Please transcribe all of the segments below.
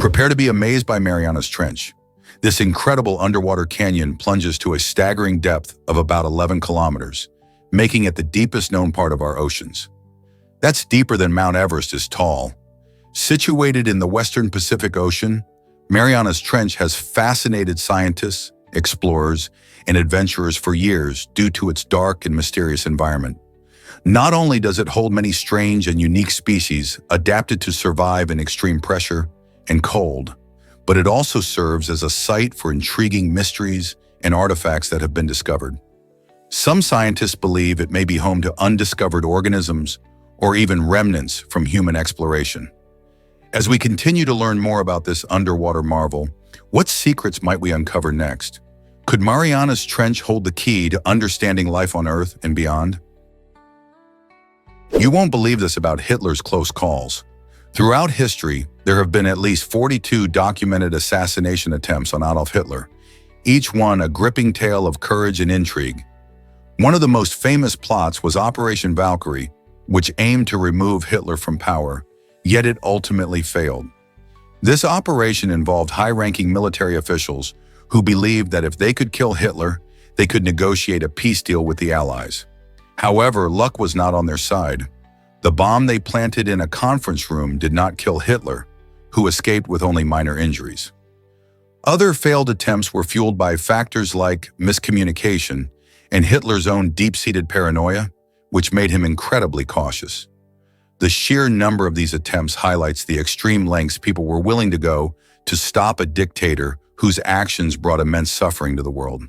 Prepare to be amazed by Marianas Trench. This incredible underwater canyon plunges to a staggering depth of about 11 kilometers, making it the deepest known part of our oceans. That's deeper than Mount Everest is tall. Situated in the western Pacific Ocean, Marianas Trench has fascinated scientists, explorers, and adventurers for years due to its dark and mysterious environment. Not only does it hold many strange and unique species adapted to survive in extreme pressure and cold, but it also serves as a site for intriguing mysteries and artifacts that have been discovered. Some scientists believe it may be home to undiscovered organisms or even remnants from human exploration. As we continue to learn more about this underwater marvel, what secrets might we uncover next? Could Marianas Trench hold the key to understanding life on Earth and beyond? You won't believe this about Hitler's close calls. Throughout history, there have been at least 42 documented assassination attempts on Adolf Hitler, each one a gripping tale of courage and intrigue. One of the most famous plots was Operation Valkyrie, which aimed to remove Hitler from power, yet it ultimately failed. This operation involved high-ranking military officials who believed that if they could kill Hitler, they could negotiate a peace deal with the Allies. However, luck was not on their side. The bomb they planted in a conference room did not kill Hitler, who escaped with only minor injuries. Other failed attempts were fueled by factors like miscommunication and Hitler's own deep-seated paranoia, which made him incredibly cautious. The sheer number of these attempts highlights the extreme lengths people were willing to go to stop a dictator whose actions brought immense suffering to the world.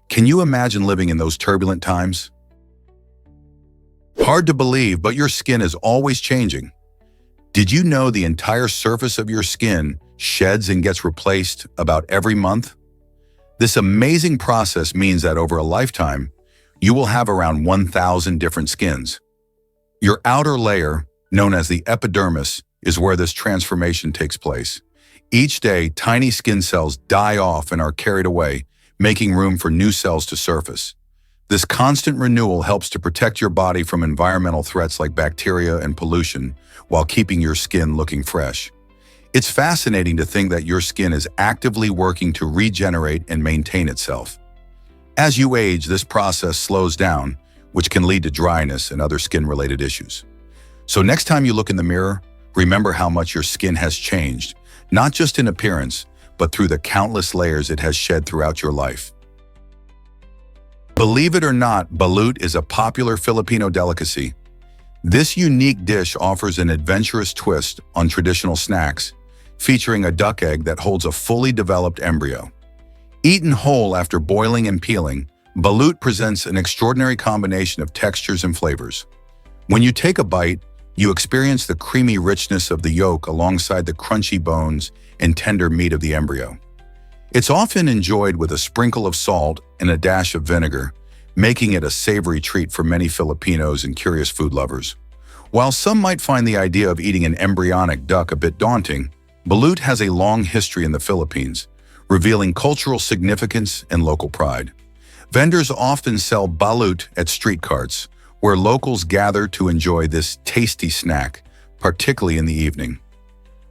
Can you imagine living in those turbulent times? Hard to believe, but your skin is always changing. Did you know the entire surface of your skin sheds and gets replaced about every month? This amazing process means that over a lifetime, you will have around 1,000 different skins. Your outer layer, known as the epidermis, is where this transformation takes place. Each day, tiny skin cells die off and are carried away, making room for new cells to surface. This constant renewal helps to protect your body from environmental threats like bacteria and pollution while keeping your skin looking fresh. It's fascinating to think that your skin is actively working to regenerate and maintain itself. As you age, this process slows down, which can lead to dryness and other skin-related issues. So next time you look in the mirror, remember how much your skin has changed, not just in appearance, but through the countless layers it has shed throughout your life. Believe it or not, balut is a popular Filipino delicacy. This unique dish offers an adventurous twist on traditional snacks, featuring a duck egg that holds a fully developed embryo. Eaten whole after boiling and peeling, balut presents an extraordinary combination of textures and flavors. When you take a bite, you experience the creamy richness of the yolk alongside the crunchy bones and tender meat of the embryo. It's often enjoyed with a sprinkle of salt and a dash of vinegar, making it a savory treat for many Filipinos and curious food lovers. While some might find the idea of eating an embryonic duck a bit daunting, balut has a long history in the Philippines, revealing cultural significance and local pride. Vendors often sell balut at street carts, where locals gather to enjoy this tasty snack, particularly in the evening.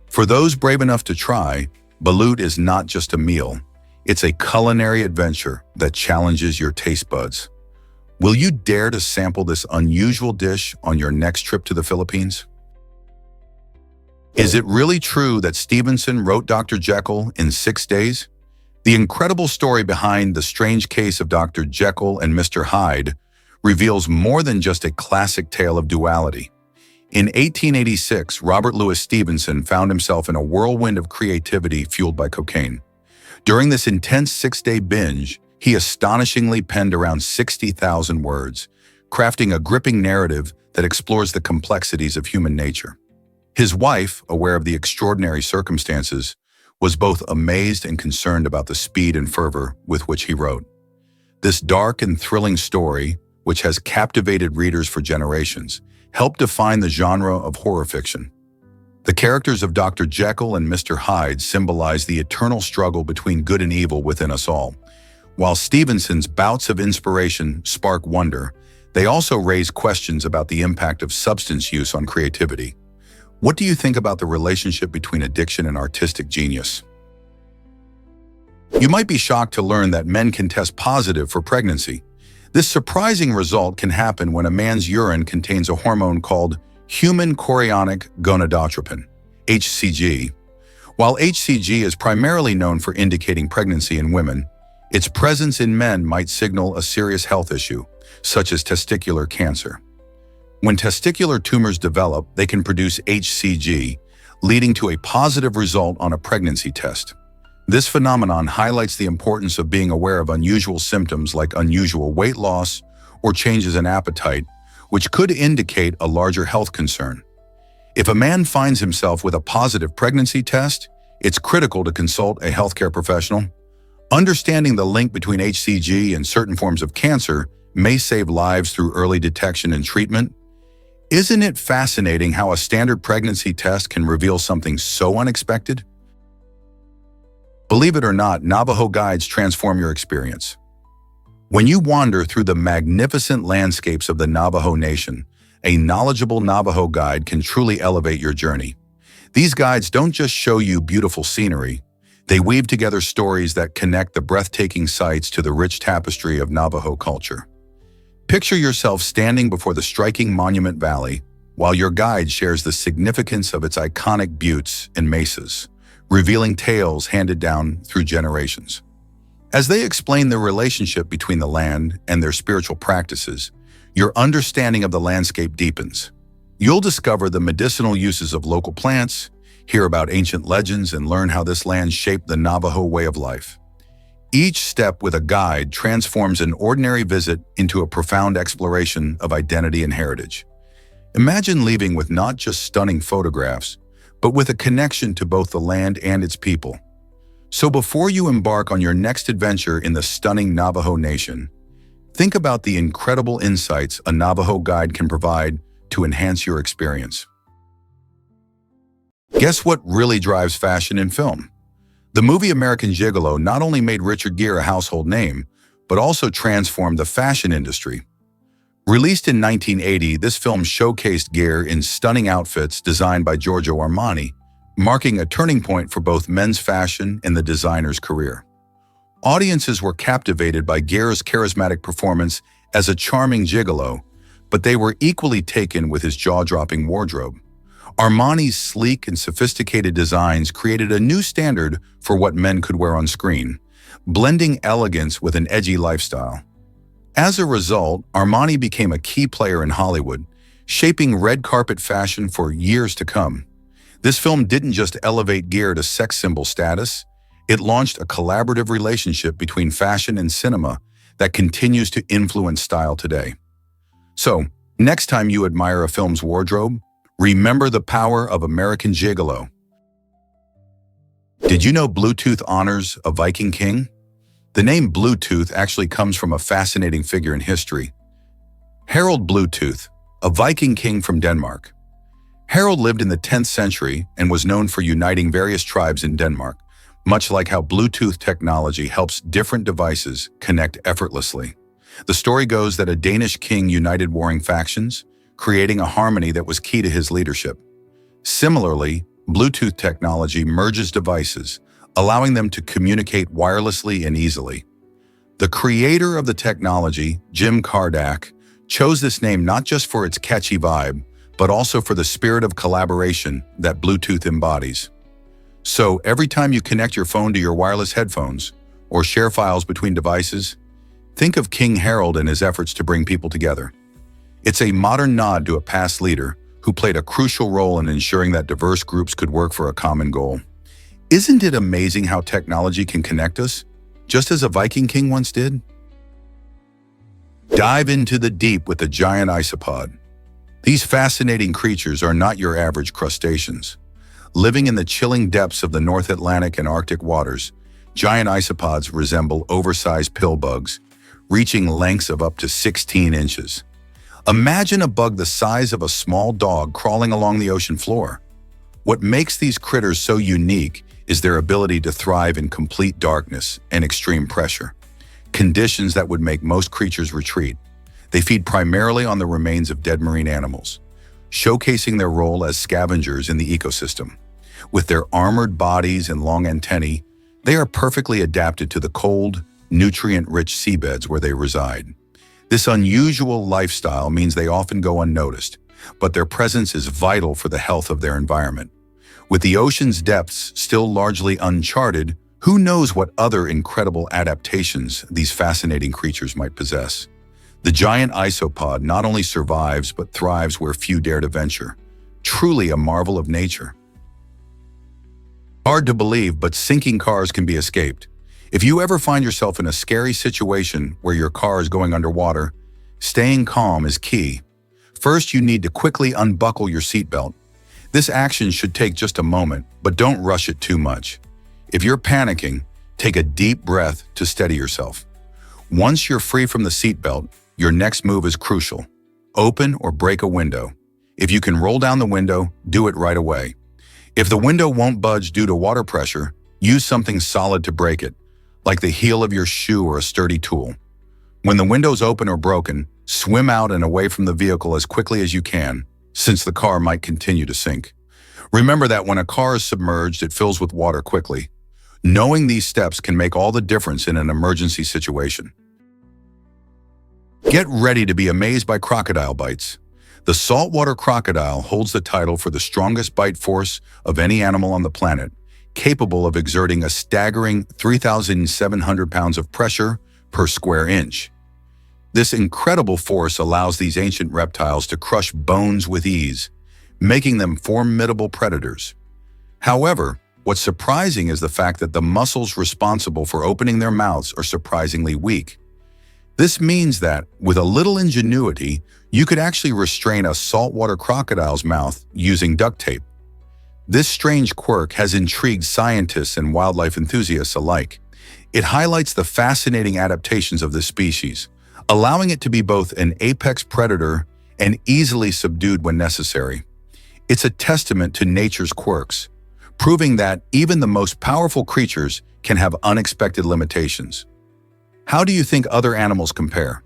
For those brave enough to try, balut is not just a meal, it's a culinary adventure that challenges your taste buds. Will you dare to sample this unusual dish on your next trip to the Philippines? Is it really true that Stevenson wrote Dr. Jekyll in 6 days? The incredible story behind the strange case of Dr. Jekyll and Mr. Hyde reveals more than just a classic tale of duality. In 1886, Robert Louis Stevenson found himself in a whirlwind of creativity fueled by cocaine. During this intense 6-day binge, he astonishingly penned around 60,000 words, crafting a gripping narrative that explores the complexities of human nature. His wife, aware of the extraordinary circumstances, was both amazed and concerned about the speed and fervor with which he wrote. This dark and thrilling story, which has captivated readers for generations, helped define the genre of horror fiction. The characters of Dr. Jekyll and Mr. Hyde symbolize the eternal struggle between good and evil within us all. While Stevenson's bouts of inspiration spark wonder, they also raise questions about the impact of substance use on creativity. What do you think about the relationship between addiction and artistic genius? You might be shocked to learn that men can test positive for pregnancy. This surprising result can happen when a man's urine contains a hormone called human chorionic gonadotropin, HCG. While HCG is primarily known for indicating pregnancy in women, its presence in men might signal a serious health issue, such as testicular cancer. When testicular tumors develop, they can produce HCG, leading to a positive result on a pregnancy test. This phenomenon highlights the importance of being aware of unusual symptoms like unusual weight loss or changes in appetite, which could indicate a larger health concern. If a man finds himself with a positive pregnancy test, it's critical to consult a healthcare professional. Understanding the link between HCG and certain forms of cancer may save lives through early detection and treatment. Isn't it fascinating how a standard pregnancy test can reveal something so unexpected? Believe it or not, Navajo guides transform your experience. When you wander through the magnificent landscapes of the Navajo Nation, a knowledgeable Navajo guide can truly elevate your journey. These guides don't just show you beautiful scenery, they weave together stories that connect the breathtaking sights to the rich tapestry of Navajo culture. Picture yourself standing before the striking Monument Valley, while your guide shares the significance of its iconic buttes and mesas, revealing tales handed down through generations. As they explain the relationship between the land and their spiritual practices, your understanding of the landscape deepens. You'll discover the medicinal uses of local plants, hear about ancient legends, and learn how this land shaped the Navajo way of life. Each step with a guide transforms an ordinary visit into a profound exploration of identity and heritage. Imagine leaving with not just stunning photographs, but with a connection to both the land and its people. So before you embark on your next adventure in the stunning Navajo Nation, think about the incredible insights a Navajo guide can provide to enhance your experience. Guess what really drives fashion in film? The movie American Gigolo not only made Richard Gere a household name, but also transformed the fashion industry. Released in 1980, this film showcased Gere in stunning outfits designed by Giorgio Armani, marking a turning point for both men's fashion and the designer's career. Audiences were captivated by Gere's charismatic performance as a charming gigolo, but they were equally taken with his jaw-dropping wardrobe. Armani's sleek and sophisticated designs created a new standard for what men could wear on screen, blending elegance with an edgy lifestyle. As a result, Armani became a key player in Hollywood, shaping red carpet fashion for years to come. This film didn't just elevate Gere to sex symbol status, it launched a collaborative relationship between fashion and cinema that continues to influence style today. So, next time you admire a film's wardrobe, remember the power of American Gigolo. Did you know Bluetooth honors a Viking king? The name Bluetooth actually comes from a fascinating figure in history, Harald Bluetooth, a Viking king from Denmark. Harald lived in the 10th century and was known for uniting various tribes in Denmark, much like how Bluetooth technology helps different devices connect effortlessly. The story goes that a Danish king united warring factions, creating a harmony that was key to his leadership. Similarly, Bluetooth technology merges devices, allowing them to communicate wirelessly and easily. The creator of the technology, Jim Kardak, chose this name not just for its catchy vibe, but also for the spirit of collaboration that Bluetooth embodies. So every time you connect your phone to your wireless headphones or share files between devices, think of King Harald and his efforts to bring people together. It's a modern nod to a past leader who played a crucial role in ensuring that diverse groups could work for a common goal. Isn't it amazing how technology can connect us, just as a Viking king once did? Dive into the deep with the giant isopod. These fascinating creatures are not your average crustaceans. Living in the chilling depths of the North Atlantic and Arctic waters, giant isopods resemble oversized pill bugs, reaching lengths of up to 16 inches. Imagine a bug the size of a small dog crawling along the ocean floor. What makes these critters so unique is their ability to thrive in complete darkness and extreme pressure, conditions that would make most creatures retreat. They feed primarily on the remains of dead marine animals, showcasing their role as scavengers in the ecosystem. With their armored bodies and long antennae, they are perfectly adapted to the cold, nutrient-rich seabeds where they reside. This unusual lifestyle means they often go unnoticed, but their presence is vital for the health of their environment. With the ocean's depths still largely uncharted, who knows what other incredible adaptations these fascinating creatures might possess? The giant isopod not only survives but thrives where few dare to venture. Truly a marvel of nature. Hard to believe, but sinking cars can be escaped. If you ever find yourself in a scary situation where your car is going underwater, staying calm is key. First, you need to quickly unbuckle your seatbelt. This action should take just a moment, but don't rush it too much. If you're panicking, take a deep breath to steady yourself. Once you're free from the seatbelt, your next move is crucial. Open or break a window. If you can roll down the window, do it right away. If the window won't budge due to water pressure, use something solid to break it, like the heel of your shoe or a sturdy tool. When the window's open or broken, swim out and away from the vehicle as quickly as you can, since the car might continue to sink. Remember that when a car is submerged, it fills with water quickly. Knowing these steps can make all the difference in an emergency situation. Get ready to be amazed by crocodile bites. The saltwater crocodile holds the title for the strongest bite force of any animal on the planet, capable of exerting a staggering 3,700 pounds of pressure per square inch. This incredible force allows these ancient reptiles to crush bones with ease, making them formidable predators. However, what's surprising is the fact that the muscles responsible for opening their mouths are surprisingly weak. This means that, with a little ingenuity, you could actually restrain a saltwater crocodile's mouth using duct tape. This strange quirk has intrigued scientists and wildlife enthusiasts alike. It highlights the fascinating adaptations of this species, allowing it to be both an apex predator and easily subdued when necessary. It's a testament to nature's quirks, proving that even the most powerful creatures can have unexpected limitations. How do you think other animals compare?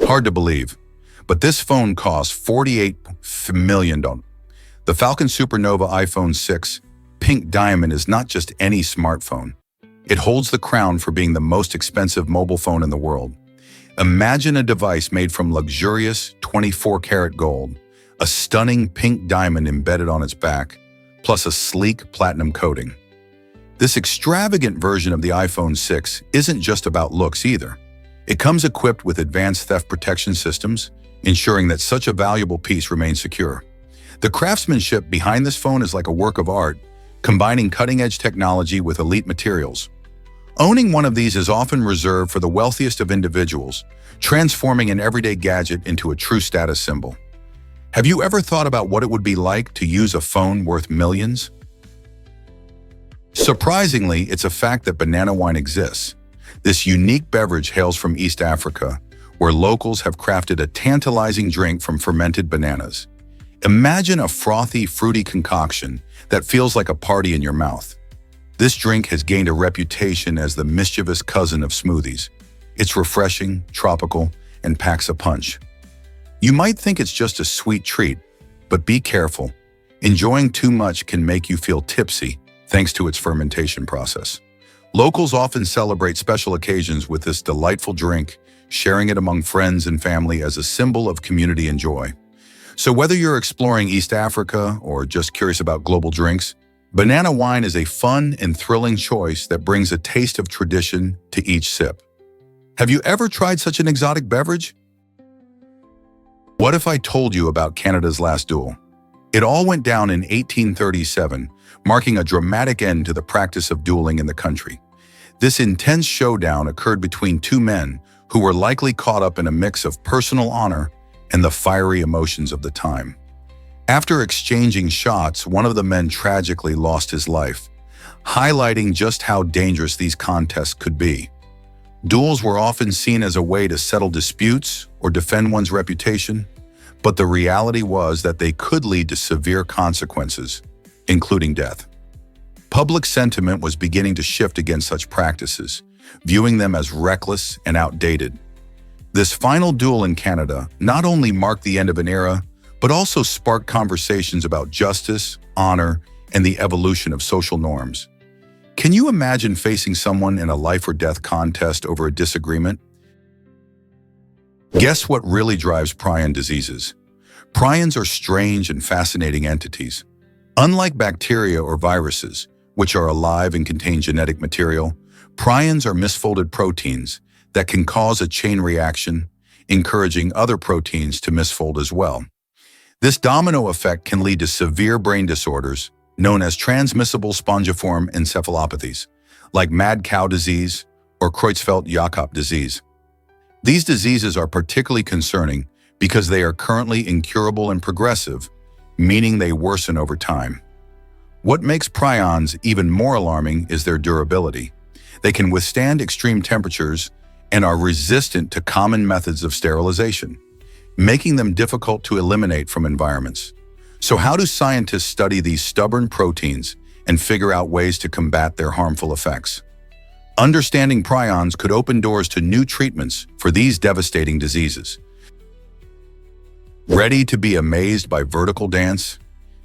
Hard to believe, but this phone costs $48 million. The Falcon Supernova iPhone 6 Pink Diamond is not just any smartphone. It holds the crown for being the most expensive mobile phone in the world. Imagine a device made from luxurious 24-karat gold, a stunning pink diamond embedded on its back, plus a sleek platinum coating. This extravagant version of the iPhone 6 isn't just about looks either. It comes equipped with advanced theft protection systems, ensuring that such a valuable piece remains secure. The craftsmanship behind this phone is like a work of art, combining cutting-edge technology with elite materials. Owning one of these is often reserved for the wealthiest of individuals, transforming an everyday gadget into a true status symbol. Have you ever thought about what it would be like to use a phone worth millions? Surprisingly, it's a fact that banana wine exists. This unique beverage hails from East Africa, where locals have crafted a tantalizing drink from fermented bananas. Imagine a frothy, fruity concoction that feels like a party in your mouth. This drink has gained a reputation as the mischievous cousin of smoothies. It's refreshing, tropical, and packs a punch. You might think it's just a sweet treat, but be careful. Enjoying too much can make you feel tipsy, thanks to its fermentation process. Locals often celebrate special occasions with this delightful drink, sharing it among friends and family as a symbol of community and joy. So whether you're exploring East Africa or just curious about global drinks, banana wine is a fun and thrilling choice that brings a taste of tradition to each sip. Have you ever tried such an exotic beverage? What if I told you about Canada's last duel? It all went down in 1837, marking a dramatic end to the practice of dueling in the country. This intense showdown occurred between two men who were likely caught up in a mix of personal honor and the fiery emotions of the time. After exchanging shots, one of the men tragically lost his life, highlighting just how dangerous these contests could be. Duels were often seen as a way to settle disputes or defend one's reputation, but the reality was that they could lead to severe consequences, including death. Public sentiment was beginning to shift against such practices, viewing them as reckless and outdated. This final duel in Canada not only marked the end of an era, but also sparked conversations about justice, honor, and the evolution of social norms. Can you imagine facing someone in a life or death contest over a disagreement? Guess what really drives prion diseases? Prions are strange and fascinating entities. Unlike bacteria or viruses, which are alive and contain genetic material, prions are misfolded proteins that can cause a chain reaction, encouraging other proteins to misfold as well. This domino effect can lead to severe brain disorders, known as transmissible spongiform encephalopathies, like mad cow disease or Creutzfeldt-Jakob disease. These diseases are particularly concerning because they are currently incurable and progressive, meaning they worsen over time. What makes prions even more alarming is their durability. They can withstand extreme temperatures and are resistant to common methods of sterilization, making them difficult to eliminate from environments. So how do scientists study these stubborn proteins and figure out ways to combat their harmful effects? Understanding prions could open doors to new treatments for these devastating diseases. Ready to be amazed by vertical dance?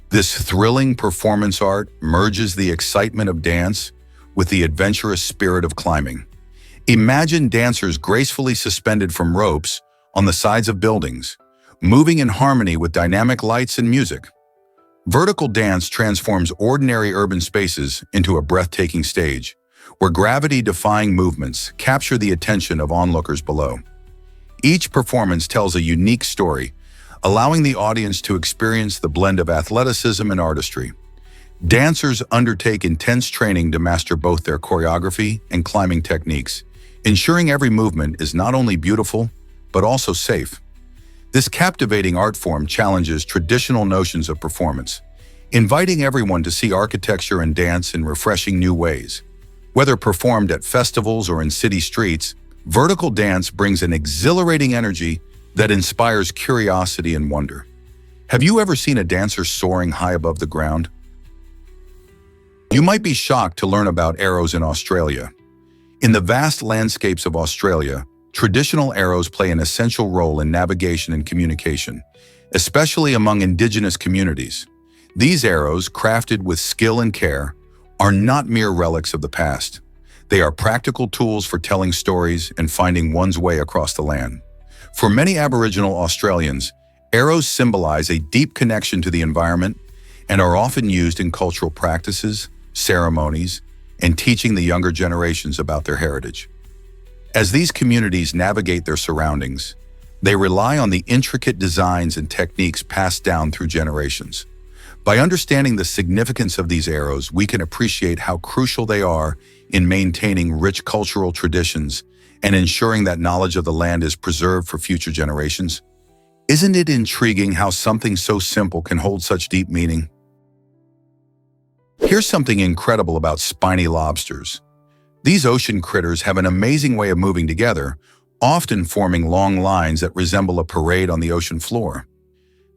This thrilling performance art merges the excitement of dance with the adventurous spirit of climbing. Imagine dancers gracefully suspended from ropes on the sides of buildings, moving in harmony with dynamic lights and music. Vertical dance transforms ordinary urban spaces into a breathtaking stage, where gravity-defying movements capture the attention of onlookers below. Each performance tells a unique story, allowing the audience to experience the blend of athleticism and artistry. Dancers undertake intense training to master both their choreography and climbing techniques, ensuring every movement is not only beautiful, but also safe. This captivating art form challenges traditional notions of performance, inviting everyone to see architecture and dance in refreshing new ways. Whether performed at festivals or in city streets, vertical dance brings an exhilarating energy that inspires curiosity and wonder. Have you ever seen a dancer soaring high above the ground? You might be shocked to learn about arrows in Australia. In the vast landscapes of Australia, traditional arrows play an essential role in navigation and communication, especially among indigenous communities. These arrows, crafted with skill and care, are not mere relics of the past. They are practical tools for telling stories and finding one's way across the land. For many Aboriginal Australians, arrows symbolize a deep connection to the environment and are often used in cultural practices, ceremonies, and teaching the younger generations about their heritage. As these communities navigate their surroundings, they rely on the intricate designs and techniques passed down through generations. By understanding the significance of these arrows, we can appreciate how crucial they are in maintaining rich cultural traditions and ensuring that knowledge of the land is preserved for future generations. Isn't it intriguing how something so simple can hold such deep meaning? Here's something incredible about spiny lobsters. These ocean critters have an amazing way of moving together, often forming long lines that resemble a parade on the ocean floor.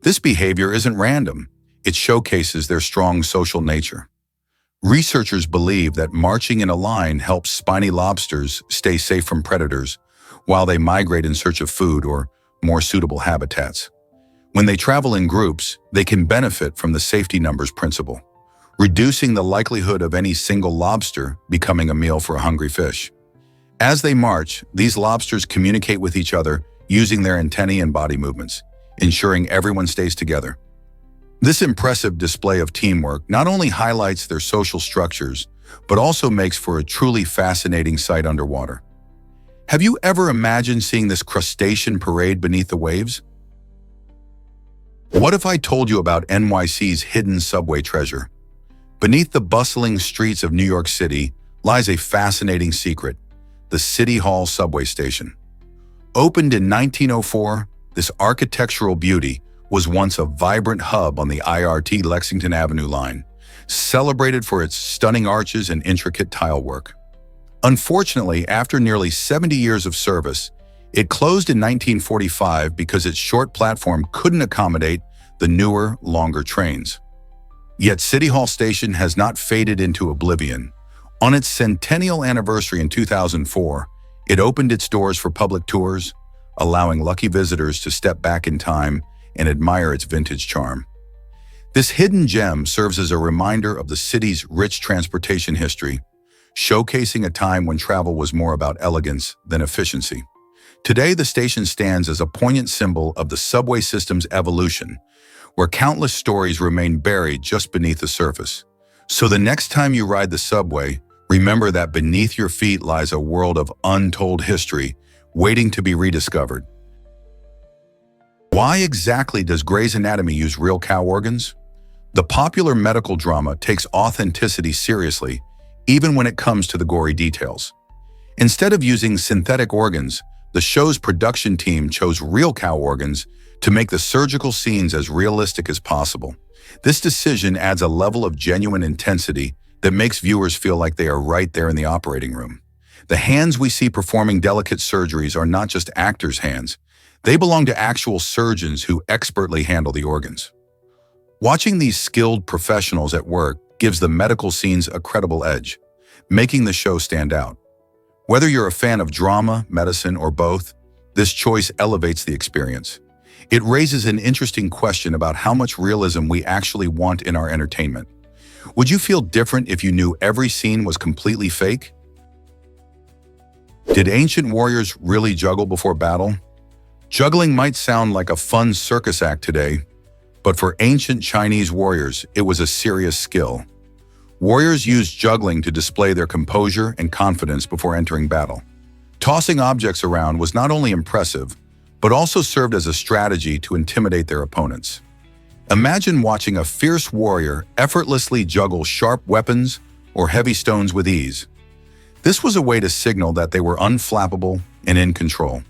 This behavior isn't random. It showcases their strong social nature. Researchers believe that marching in a line helps spiny lobsters stay safe from predators while they migrate in search of food or more suitable habitats. When they travel in groups, they can benefit from the safety numbers principle, reducing the likelihood of any single lobster becoming a meal for a hungry fish. As they march, these lobsters communicate with each other using their antennae and body movements, ensuring everyone stays together. This impressive display of teamwork not only highlights their social structures, but also makes for a truly fascinating sight underwater. Have you ever imagined seeing this crustacean parade beneath the waves? What if I told you about NYC's hidden subway treasure? Beneath the bustling streets of New York City lies a fascinating secret, the City Hall subway station. Opened in 1904, this architectural beauty was once a vibrant hub on the IRT Lexington Avenue line, celebrated for its stunning arches and intricate tile work. Unfortunately, after nearly 70 years of service, it closed in 1945 because its short platform couldn't accommodate the newer, longer trains. Yet City Hall Station has not faded into oblivion. On its centennial anniversary in 2004, it opened its doors for public tours, allowing lucky visitors to step back in time and admire its vintage charm. This hidden gem serves as a reminder of the city's rich transportation history, showcasing a time when travel was more about elegance than efficiency. Today, the station stands as a poignant symbol of the subway system's evolution, where countless stories remain buried just beneath the surface. So the next time you ride the subway, remember that beneath your feet lies a world of untold history waiting to be rediscovered. Why exactly does Grey's Anatomy use real cow organs? The popular medical drama takes authenticity seriously, even when it comes to the gory details. Instead of using synthetic organs, the show's production team chose real cow organs to make the surgical scenes as realistic as possible. This decision adds a level of genuine intensity that makes viewers feel like they are right there in the operating room. The hands we see performing delicate surgeries are not just actors' hands. They belong to actual surgeons who expertly handle the organs. Watching these skilled professionals at work gives the medical scenes a credible edge, making the show stand out. Whether you're a fan of drama, medicine, or both, this choice elevates the experience. It raises an interesting question about how much realism we actually want in our entertainment. Would you feel different if you knew every scene was completely fake? Did ancient warriors really juggle before battle? Juggling might sound like a fun circus act today, but for ancient Chinese warriors, it was a serious skill. Warriors used juggling to display their composure and confidence before entering battle. Tossing objects around was not only impressive, but also served as a strategy to intimidate their opponents. Imagine watching a fierce warrior effortlessly juggle sharp weapons or heavy stones with ease. This was a way to signal that they were unflappable and in control.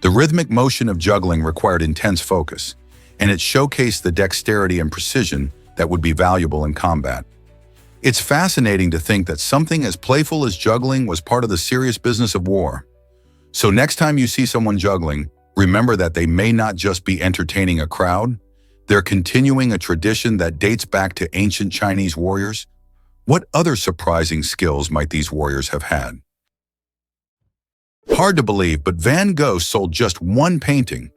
The rhythmic motion of juggling required intense focus, and it showcased the dexterity and precision that would be valuable in combat. It's fascinating to think that something as playful as juggling was part of the serious business of war. So next time you see someone juggling, remember that they may not just be entertaining a crowd, they're continuing a tradition that dates back to ancient Chinese warriors. What other surprising skills might these warriors have had? Hard to believe, but Van Gogh sold just one painting.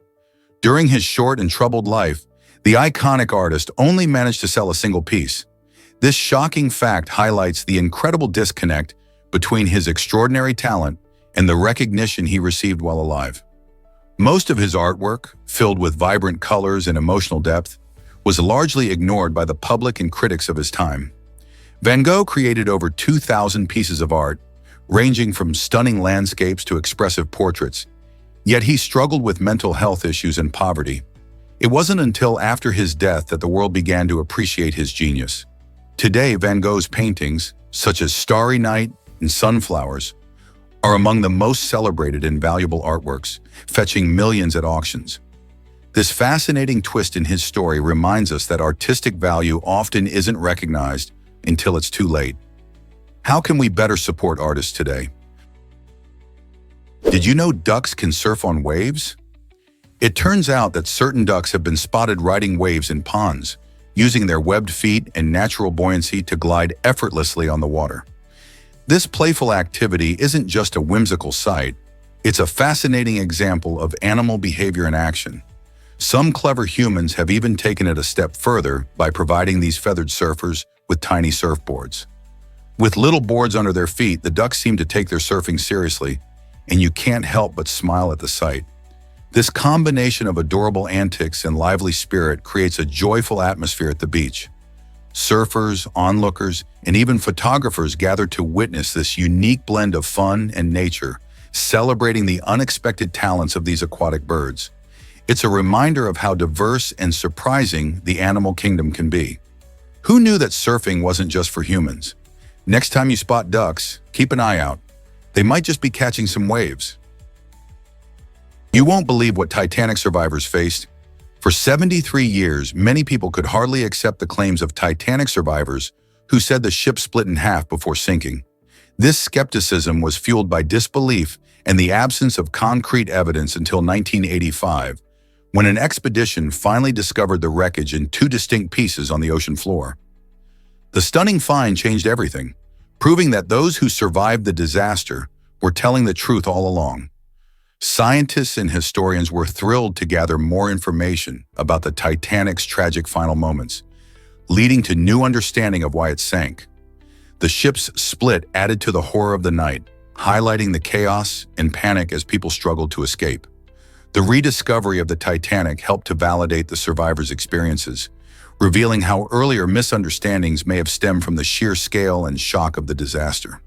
During his short and troubled life, the iconic artist only managed to sell a single piece. This shocking fact highlights the incredible disconnect between his extraordinary talent and the recognition he received while alive. Most of his artwork, filled with vibrant colors and emotional depth, was largely ignored by the public and critics of his time. Van Gogh created over 2,000 pieces of art, ranging from stunning landscapes to expressive portraits. Yet he struggled with mental health issues and poverty. It wasn't until after his death that the world began to appreciate his genius. Today, Van Gogh's paintings, such as Starry Night and Sunflowers, are among the most celebrated and valuable artworks, fetching millions at auctions. This fascinating twist in his story reminds us that artistic value often isn't recognized until it's too late. How can we better support artists today? Did you know ducks can surf on waves? It turns out that certain ducks have been spotted riding waves in ponds, using their webbed feet and natural buoyancy to glide effortlessly on the water. This playful activity isn't just a whimsical sight, it's a fascinating example of animal behavior in action. Some clever humans have even taken it a step further by providing these feathered surfers with tiny surfboards. With little boards under their feet, the ducks seem to take their surfing seriously, and you can't help but smile at the sight. This combination of adorable antics and lively spirit creates a joyful atmosphere at the beach. Surfers, onlookers, and even photographers gather to witness this unique blend of fun and nature, celebrating the unexpected talents of these aquatic birds. It's a reminder of how diverse and surprising the animal kingdom can be. Who knew that surfing wasn't just for humans? Next time you spot ducks, keep an eye out. They might just be catching some waves. You won't believe what Titanic survivors faced. For 73 years, many people could hardly accept the claims of Titanic survivors who said the ship split in half before sinking. This skepticism was fueled by disbelief and the absence of concrete evidence until 1985, when an expedition finally discovered the wreckage in two distinct pieces on the ocean floor. The stunning find changed everything, proving that those who survived the disaster were telling the truth all along. Scientists and historians were thrilled to gather more information about the Titanic's tragic final moments, leading to new understanding of why it sank. The ship's split added to the horror of the night, highlighting the chaos and panic as people struggled to escape. The rediscovery of the Titanic helped to validate the survivors' experiences, revealing how earlier misunderstandings may have stemmed from the sheer scale and shock of the disaster.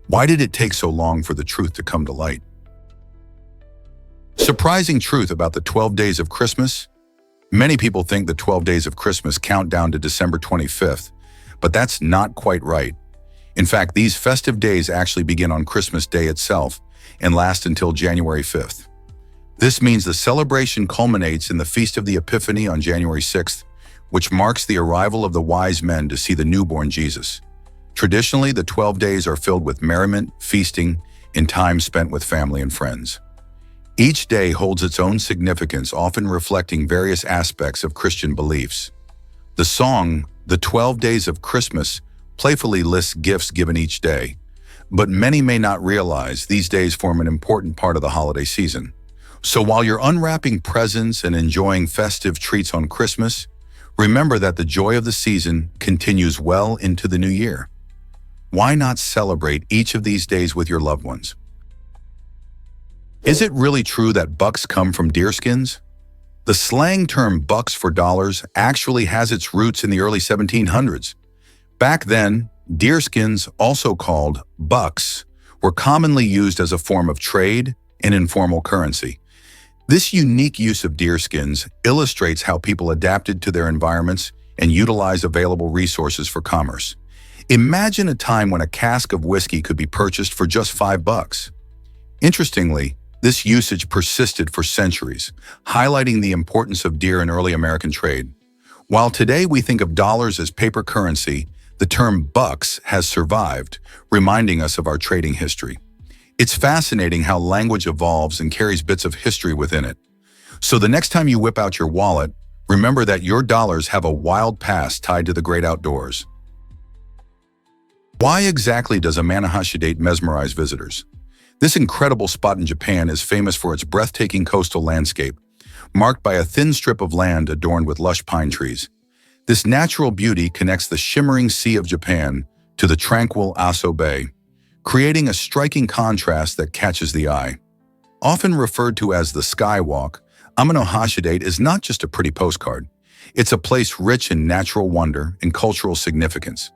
Why did it take so long for the truth to come to light? Surprising truth about the 12 days of Christmas? Many people think the 12 days of Christmas count down to December 25th, but that's not quite right. In fact, these festive days actually begin on Christmas Day itself and last until January 5th. This means the celebration culminates in the Feast of the Epiphany on January 6th, which marks the arrival of the wise men to see the newborn Jesus. Traditionally, the 12 days are filled with merriment, feasting, and time spent with family and friends. Each day holds its own significance, often reflecting various aspects of Christian beliefs. The song, "The 12 Days of Christmas," playfully lists gifts given each day, but many may not realize these days form an important part of the holiday season. So while you're unwrapping presents and enjoying festive treats on Christmas, remember that the joy of the season continues well into the new year. Why not celebrate each of these days with your loved ones? Is it really true that bucks come from deerskins? The slang term bucks for dollars actually has its roots in the early 1700s. Back then, deerskins, also called bucks, were commonly used as a form of trade and informal currency. This unique use of deerskins illustrates how people adapted to their environments and utilized available resources for commerce. Imagine a time when a cask of whiskey could be purchased for just $5. Interestingly, this usage persisted for centuries, highlighting the importance of deer in early American trade. While today we think of dollars as paper currency, the term bucks has survived, reminding us of our trading history. It's fascinating how language evolves and carries bits of history within it. So the next time you whip out your wallet, remember that your dollars have a wild past tied to the great outdoors. Why exactly does Amanohasha Date mesmerize visitors? This incredible spot in Japan is famous for its breathtaking coastal landscape, marked by a thin strip of land adorned with lush pine trees. This natural beauty connects the shimmering Sea of Japan to the tranquil Aso Bay, creating a striking contrast that catches the eye. Often referred to as the Skywalk, Amanohasha Date is not just a pretty postcard. It's a place rich in natural wonder and cultural significance.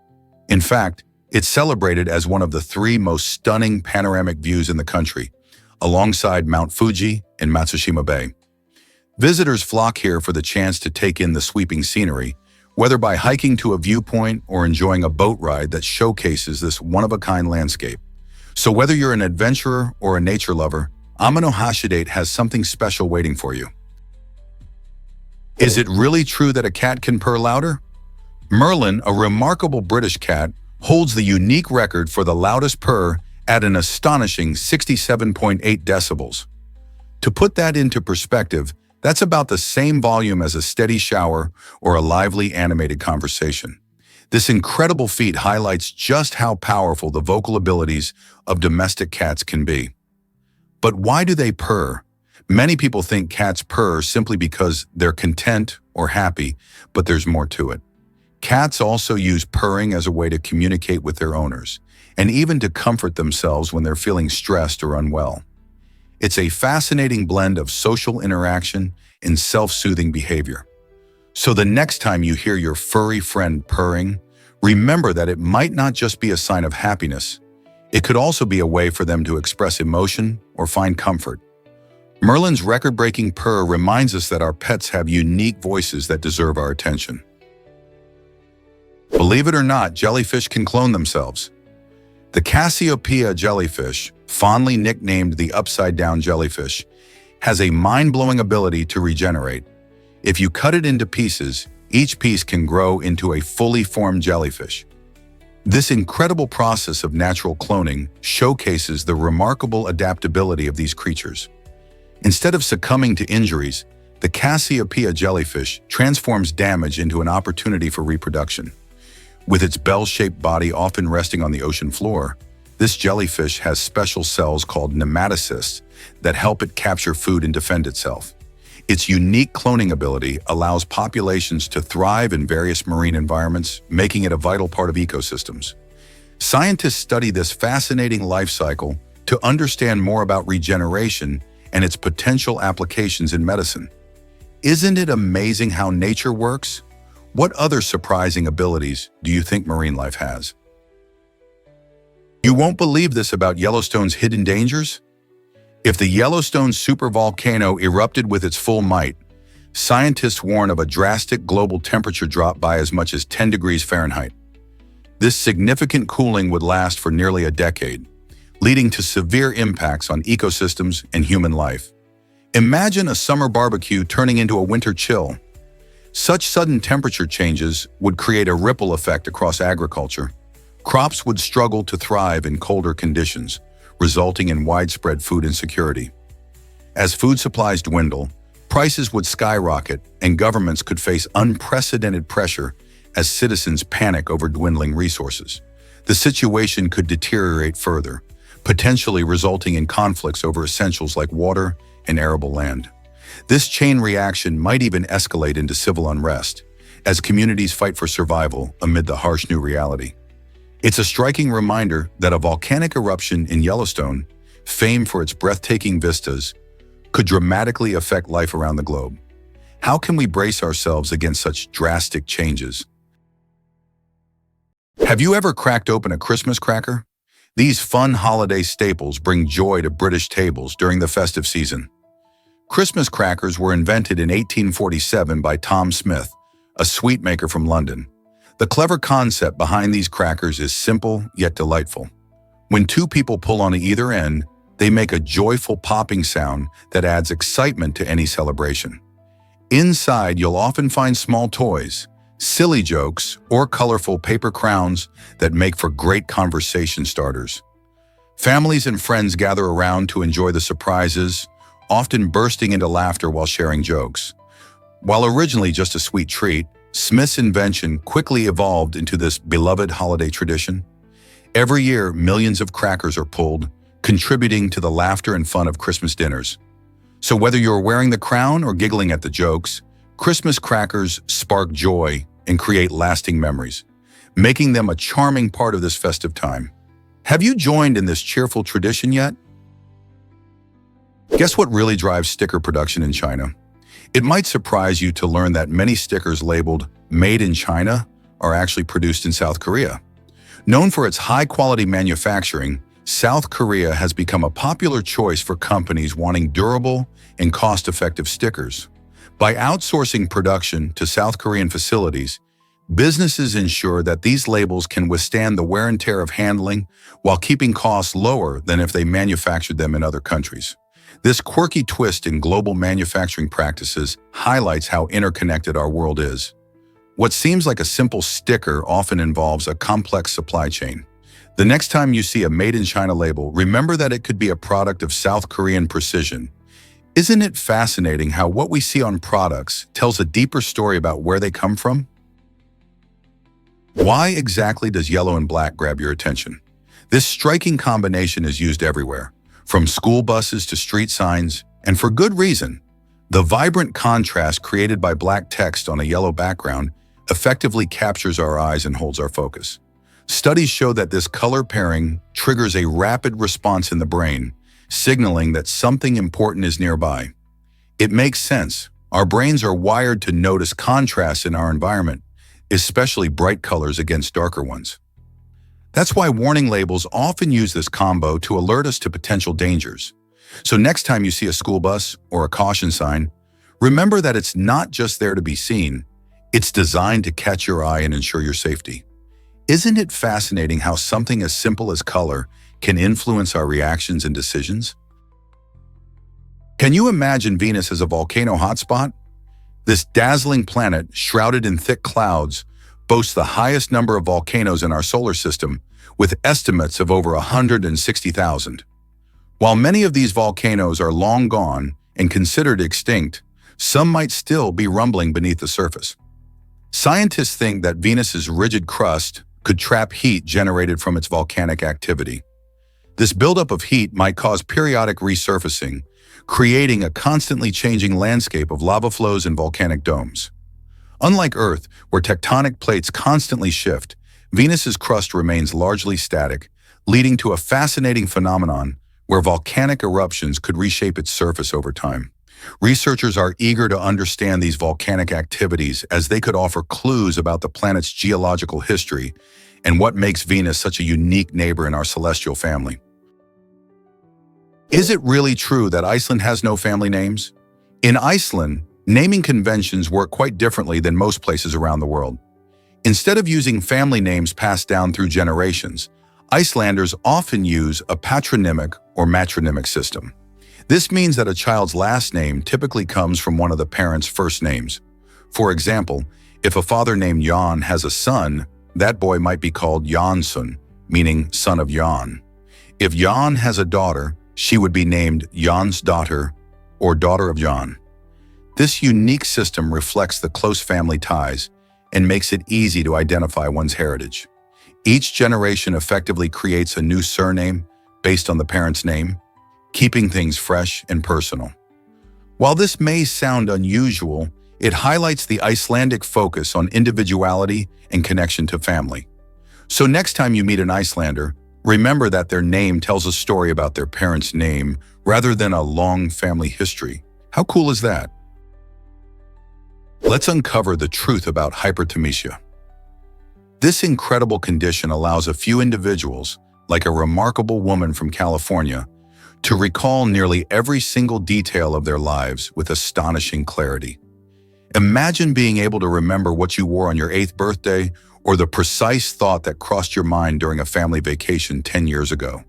In fact, it's celebrated as one of the 3 most stunning panoramic views in the country, alongside Mount Fuji and Matsushima Bay. Visitors flock here for the chance to take in the sweeping scenery, whether by hiking to a viewpoint or enjoying a boat ride that showcases this one-of-a-kind landscape. So whether you're an adventurer or a nature lover, Amanohasha Date has something special waiting for you. Is it really true that a cat can purr louder? Merlin, a remarkable British cat, holds the unique record for the loudest purr at an astonishing 67.8 decibels. To put that into perspective, that's about the same volume as a steady shower or a lively animated conversation. This incredible feat highlights just how powerful the vocal abilities of domestic cats can be. But why do they purr? Many people think cats purr simply because they're content or happy, but there's more to it. Cats also use purring as a way to communicate with their owners, and even to comfort themselves when they're feeling stressed or unwell. It's a fascinating blend of social interaction and self-soothing behavior. So the next time you hear your furry friend purring, remember that it might not just be a sign of happiness. It could also be a way for them to express emotion or find comfort. Merlin's record-breaking purr reminds us that our pets have unique voices that deserve our attention. Believe it or not, jellyfish can clone themselves. The Cassiopeia jellyfish, fondly nicknamed the upside-down jellyfish, has a mind-blowing ability to regenerate. If you cut it into pieces, each piece can grow into a fully formed jellyfish. This incredible process of natural cloning showcases the remarkable adaptability of these creatures. Instead of succumbing to injuries, the Cassiopeia jellyfish transforms damage into an opportunity for reproduction. With its bell-shaped body often resting on the ocean floor, This jellyfish has special cells called nematocysts that help it capture food and defend itself. Its unique cloning ability allows populations to thrive in various marine environments, making it a vital part of ecosystems. Scientists study this fascinating life cycle to understand more about regeneration and its potential applications in medicine. Isn't it amazing how nature works? What other surprising abilities do you think marine life has? You won't believe this about Yellowstone's hidden dangers? If the Yellowstone supervolcano erupted with its full might, scientists warn of a drastic global temperature drop by as much as 10 degrees Fahrenheit. This significant cooling would last for nearly a decade, leading to severe impacts on ecosystems and human life. Imagine a summer barbecue turning into a winter chill. Such sudden temperature changes would create a ripple effect across agriculture. Crops would struggle to thrive in colder conditions, resulting in widespread food insecurity. As food supplies dwindle, prices would skyrocket and governments could face unprecedented pressure as citizens panic over dwindling resources. The situation could deteriorate further, potentially resulting in conflicts over essentials like water and arable land. This chain reaction might even escalate into civil unrest, as communities fight for survival amid the harsh new reality. It's a striking reminder that a volcanic eruption in Yellowstone, famed for its breathtaking vistas, could dramatically affect life around the globe. How can we brace ourselves against such drastic changes? Have you ever cracked open a Christmas cracker? These fun holiday staples bring joy to British tables during the festive season. Christmas crackers were invented in 1847 by Tom Smith, a sweet maker from London. The clever concept behind these crackers is simple yet delightful. When two people pull on either end, they make a joyful popping sound that adds excitement to any celebration. Inside, you'll often find small toys, silly jokes, or colorful paper crowns that make for great conversation starters. Families and friends gather around to enjoy the surprises, often bursting into laughter while sharing jokes. While originally just a sweet treat, Smith's invention quickly evolved into this beloved holiday tradition. Every year, millions of crackers are pulled, contributing to the laughter and fun of Christmas dinners. So whether you're wearing the crown or giggling at the jokes, Christmas crackers spark joy and create lasting memories, making them a charming part of this festive time. Have you joined in this cheerful tradition yet? Guess what really drives sticker production in China? It might surprise you to learn that many stickers labeled "Made in China" are actually produced in South Korea. Known for its high-quality manufacturing, South Korea has become a popular choice for companies wanting durable and cost-effective stickers. By outsourcing production to South Korean facilities, businesses ensure that these labels can withstand the wear and tear of handling while keeping costs lower than if they manufactured them in other countries. This quirky twist in global manufacturing practices highlights how interconnected our world is. What seems like a simple sticker often involves a complex supply chain. The next time you see a Made in China label, remember that it could be a product of South Korean precision. Isn't it fascinating how what we see on products tells a deeper story about where they come from? Why exactly does yellow and black grab your attention? This striking combination is used everywhere, from school buses to street signs, and for good reason. The vibrant contrast created by black text on a yellow background effectively captures our eyes and holds our focus. Studies show that this color pairing triggers a rapid response in the brain, signaling that something important is nearby. It makes sense. Our brains are wired to notice contrasts in our environment, especially bright colors against darker ones. That's why warning labels often use this combo to alert us to potential dangers. So next time you see a school bus or a caution sign, remember that it's not just there to be seen, it's designed to catch your eye and ensure your safety. Isn't it fascinating how something as simple as color can influence our reactions and decisions? Can you imagine Venus as a volcano hotspot? This dazzling planet, shrouded in thick clouds, boasts the highest number of volcanoes in our solar system, with estimates of over 160,000. While many of these volcanoes are long gone and considered extinct, some might still be rumbling beneath the surface. Scientists think that Venus's rigid crust could trap heat generated from its volcanic activity. This buildup of heat might cause periodic resurfacing, creating a constantly changing landscape of lava flows and volcanic domes. Unlike Earth, where tectonic plates constantly shift, Venus's crust remains largely static, leading to a fascinating phenomenon where volcanic eruptions could reshape its surface over time. Researchers are eager to understand these volcanic activities as they could offer clues about the planet's geological history and what makes Venus such a unique neighbor in our celestial family. Is it really true that Iceland has no family names? In Iceland, naming conventions work quite differently than most places around the world. Instead of using family names passed down through generations, Icelanders often use a patronymic or matronymic system. This means that a child's last name typically comes from one of the parents' first names. For example, if a father named Jan has a son, that boy might be called Jansson, meaning son of Jan. If Jan has a daughter, she would be named Jan's daughter or daughter of Jan. This unique system reflects the close family ties and makes it easy to identify one's heritage. Each generation effectively creates a new surname based on the parent's name, keeping things fresh and personal. While this may sound unusual, it highlights the Icelandic focus on individuality and connection to family. So next time you meet an Icelander, remember that their name tells a story about their parents' name rather than a long family history. How cool is that? Let's uncover the truth about hyperthymesia. This incredible condition allows a few individuals, like a remarkable woman from California, to recall nearly every single detail of their lives with astonishing clarity. Imagine being able to remember what you wore on your 8th birthday or the precise thought that crossed your mind during a family vacation 10 years ago.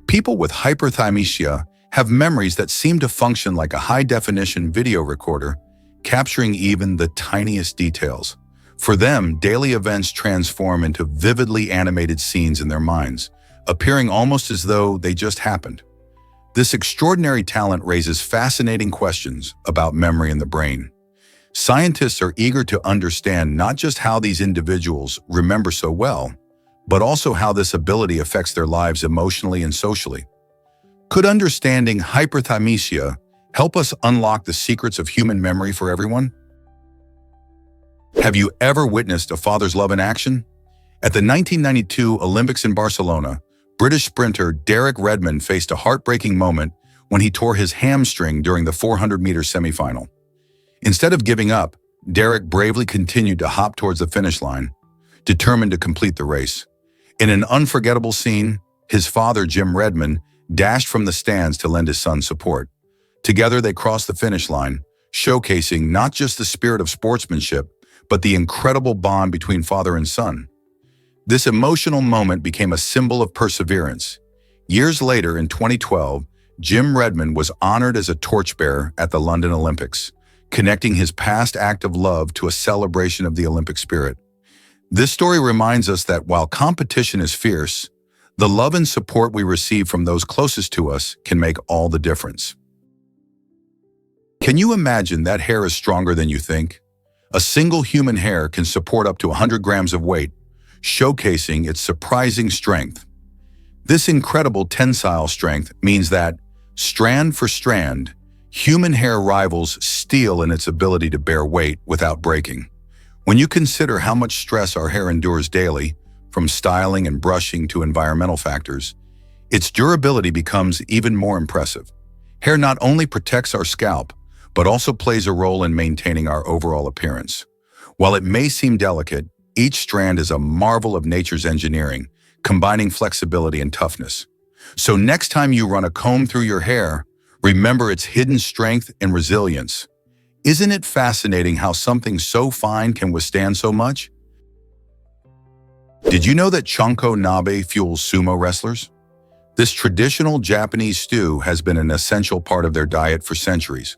People with hyperthymesia have memories that seem to function like a high-definition video recorder, capturing even the tiniest details. For them, daily events transform into vividly animated scenes in their minds, appearing almost as though they just happened. This extraordinary talent raises fascinating questions about memory in the brain. Scientists are eager to understand not just how these individuals remember so well, but also how this ability affects their lives emotionally and socially. Could understanding hyperthymesia help us unlock the secrets of human memory for everyone? Have you ever witnessed a father's love in action? At the 1992 Olympics in Barcelona, British sprinter Derek Redmond faced a heartbreaking moment when he tore his hamstring during the 400-meter semifinal. Instead of giving up, Derek bravely continued to hop towards the finish line, determined to complete the race. In an unforgettable scene, his father, Jim Redmond, dashed from the stands to lend his son support. Together, they crossed the finish line, showcasing not just the spirit of sportsmanship, but the incredible bond between father and son. This emotional moment became a symbol of perseverance. Years later, in 2012, Jim Redmond was honored as a torchbearer at the London Olympics, connecting his past act of love to a celebration of the Olympic spirit. This story reminds us that while competition is fierce, the love and support we receive from those closest to us can make all the difference. Can you imagine that hair is stronger than you think? A single human hair can support up to 100 grams of weight, showcasing its surprising strength. This incredible tensile strength means that, strand for strand, human hair rivals steel in its ability to bear weight without breaking. When you consider how much stress our hair endures daily, from styling and brushing to environmental factors, its durability becomes even more impressive. Hair not only protects our scalp, but also plays a role in maintaining our overall appearance. While it may seem delicate, each strand is a marvel of nature's engineering, combining flexibility and toughness. So next time you run a comb through your hair, remember its hidden strength and resilience. Isn't it fascinating how something so fine can withstand so much? Did you know that chanko nabe fuels sumo wrestlers? This traditional Japanese stew has been an essential part of their diet for centuries.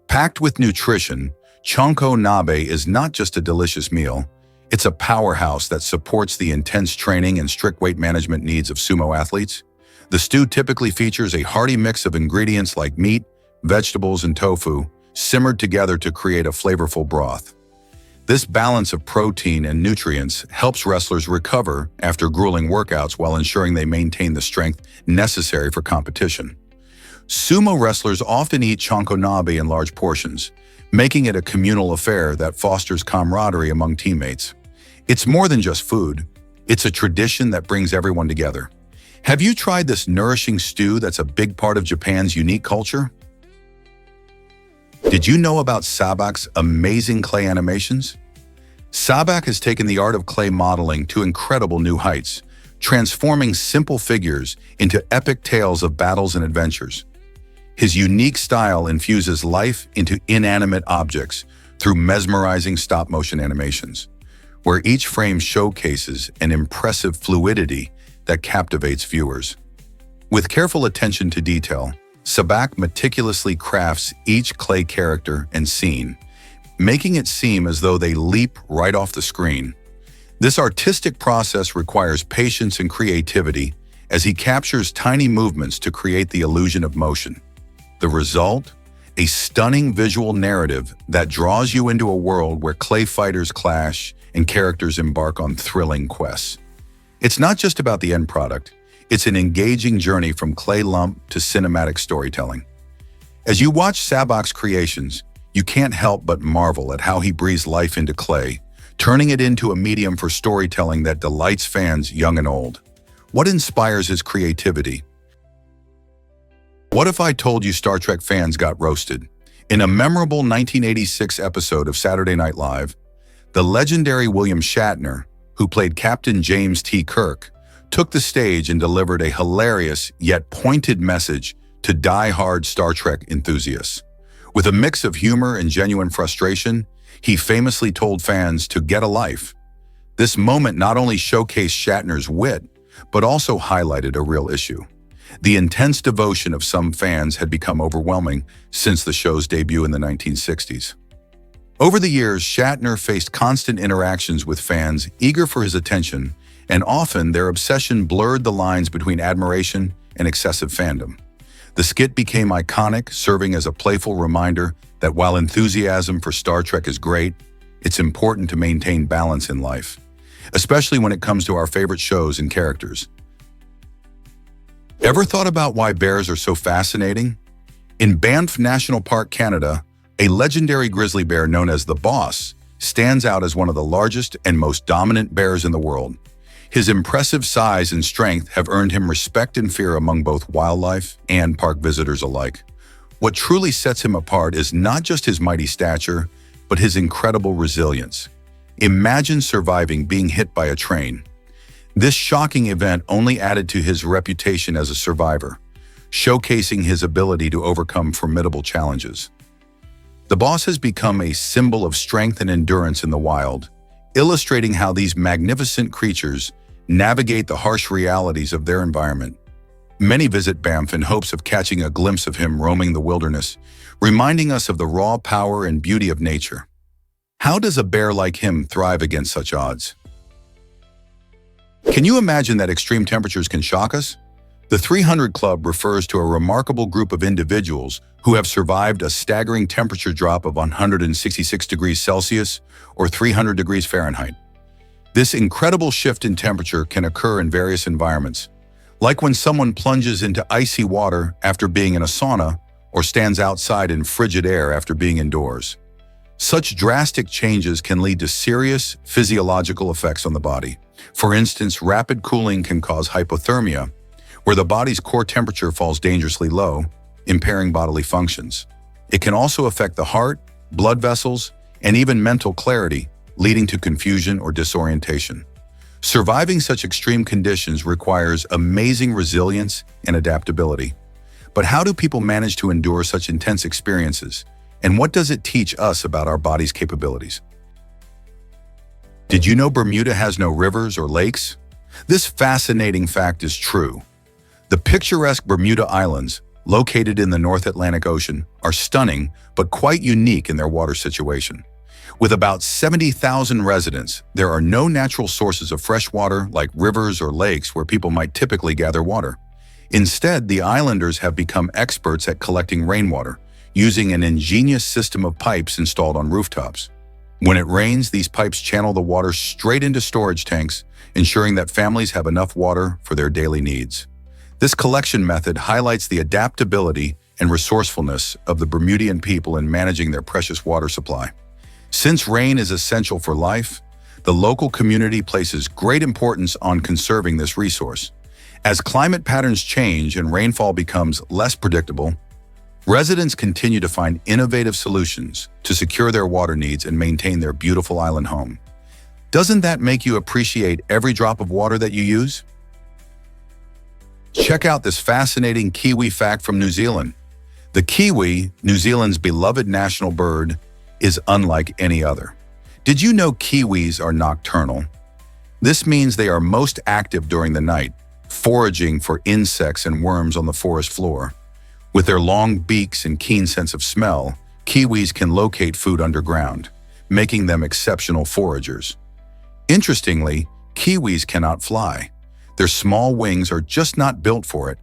Packed with nutrition, chanko nabe is not just a delicious meal, it's a powerhouse that supports the intense training and strict weight management needs of sumo athletes. The stew typically features a hearty mix of ingredients like meat, vegetables, and tofu, simmered together to create a flavorful broth. This balance of protein and nutrients helps wrestlers recover after grueling workouts while ensuring they maintain the strength necessary for competition. Sumo wrestlers often eat chankonabe in large portions, making it a communal affair that fosters camaraderie among teammates. It's more than just food. It's a tradition that brings everyone together. Have you tried this nourishing stew that's a big part of Japan's unique culture? Did you know about Sabak's amazing clay animations? Sabak has taken the art of clay modeling to incredible new heights, transforming simple figures into epic tales of battles and adventures. His unique style infuses life into inanimate objects through mesmerizing stop-motion animations, where each frame showcases an impressive fluidity that captivates viewers. With careful attention to detail, Sabak meticulously crafts each clay character and scene, making it seem as though they leap right off the screen. This artistic process requires patience and creativity as he captures tiny movements to create the illusion of motion. The result? A stunning visual narrative that draws you into a world where clay fighters clash and characters embark on thrilling quests. It's not just about the end product, it's an engaging journey from clay lump to cinematic storytelling. As you watch Sabak's creations, you can't help but marvel at how he breathes life into clay, turning it into a medium for storytelling that delights fans young and old. What inspires his creativity? What if I told you Star Trek fans got roasted? In a memorable 1986 episode of Saturday Night Live, the legendary William Shatner, who played Captain James T. Kirk, took the stage and delivered a hilarious yet pointed message to die-hard Star Trek enthusiasts. With a mix of humor and genuine frustration, he famously told fans to get a life. This moment not only showcased Shatner's wit, but also highlighted a real issue. The intense devotion of some fans had become overwhelming since the show's debut in the 1960s. Over the years, Shatner faced constant interactions with fans eager for his attention, and often their obsession blurred the lines between admiration and excessive fandom. The skit became iconic, serving as a playful reminder that while enthusiasm for Star Trek is great, it's important to maintain balance in life, especially when it comes to our favorite shows and characters. Ever thought about why bears are so fascinating? In Banff National Park, Canada, a legendary grizzly bear known as the Boss stands out as one of the largest and most dominant bears in the world. His impressive size and strength have earned him respect and fear among both wildlife and park visitors alike. What truly sets him apart is not just his mighty stature, but his incredible resilience. Imagine surviving being hit by a train. This shocking event only added to his reputation as a survivor, showcasing his ability to overcome formidable challenges. The Boss has become a symbol of strength and endurance in the wild, illustrating how these magnificent creatures navigate the harsh realities of their environment. Many visit Banff in hopes of catching a glimpse of him roaming the wilderness, reminding us of the raw power and beauty of nature. How does a bear like him thrive against such odds? Can you imagine that extreme temperatures can shock us? The 300 Club refers to a remarkable group of individuals who have survived a staggering temperature drop of 166 degrees Celsius or 300 degrees Fahrenheit. This incredible shift in temperature can occur in various environments, like when someone plunges into icy water after being in a sauna or stands outside in frigid air after being indoors. Such drastic changes can lead to serious physiological effects on the body. For instance, rapid cooling can cause hypothermia, where the body's core temperature falls dangerously low, impairing bodily functions. It can also affect the heart, blood vessels, and even mental clarity, leading to confusion or disorientation. Surviving such extreme conditions requires amazing resilience and adaptability. But how do people manage to endure such intense experiences? And what does it teach us about our body's capabilities? Did you know Bermuda has no rivers or lakes? This fascinating fact is true. The picturesque Bermuda Islands, located in the North Atlantic Ocean, are stunning but quite unique in their water situation. With about 70,000 residents, there are no natural sources of fresh water like rivers or lakes where people might typically gather water. Instead, the islanders have become experts at collecting rainwater, using an ingenious system of pipes installed on rooftops. When it rains, these pipes channel the water straight into storage tanks, ensuring that families have enough water for their daily needs. This collection method highlights the adaptability and resourcefulness of the Bermudian people in managing their precious water supply. Since rain is essential for life, the local community places great importance on conserving this resource. As climate patterns change and rainfall becomes less predictable, residents continue to find innovative solutions to secure their water needs and maintain their beautiful island home. Doesn't that make you appreciate every drop of water that you use? Check out this fascinating kiwi fact from New Zealand. The kiwi, New Zealand's beloved national bird, is unlike any other. Did you know kiwis are nocturnal? This means they are most active during the night, foraging for insects and worms on the forest floor. With their long beaks and keen sense of smell, kiwis can locate food underground, making them exceptional foragers. Interestingly, kiwis cannot fly. Their small wings are just not built for it.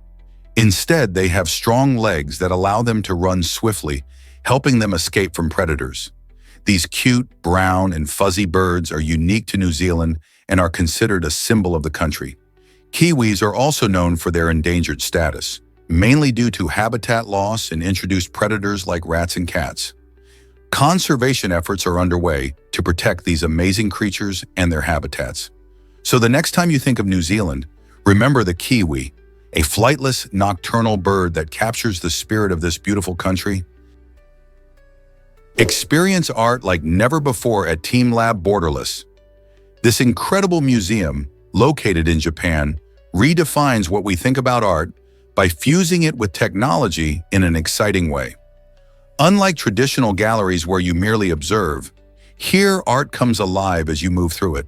Instead, they have strong legs that allow them to run swiftly, helping them escape from predators. These cute, brown, and fuzzy birds are unique to New Zealand and are considered a symbol of the country. Kiwis are also known for their endangered status, mainly due to habitat loss and introduced predators like rats and cats. Conservation efforts are underway to protect these amazing creatures and their habitats. So the next time you think of New Zealand, remember the kiwi, a flightless, nocturnal bird that captures the spirit of this beautiful country. Experience art like never before at teamLab Borderless. This incredible museum, located in Japan, redefines what we think about art by fusing it with technology in an exciting way. Unlike traditional galleries where you merely observe, here art comes alive as you move through it.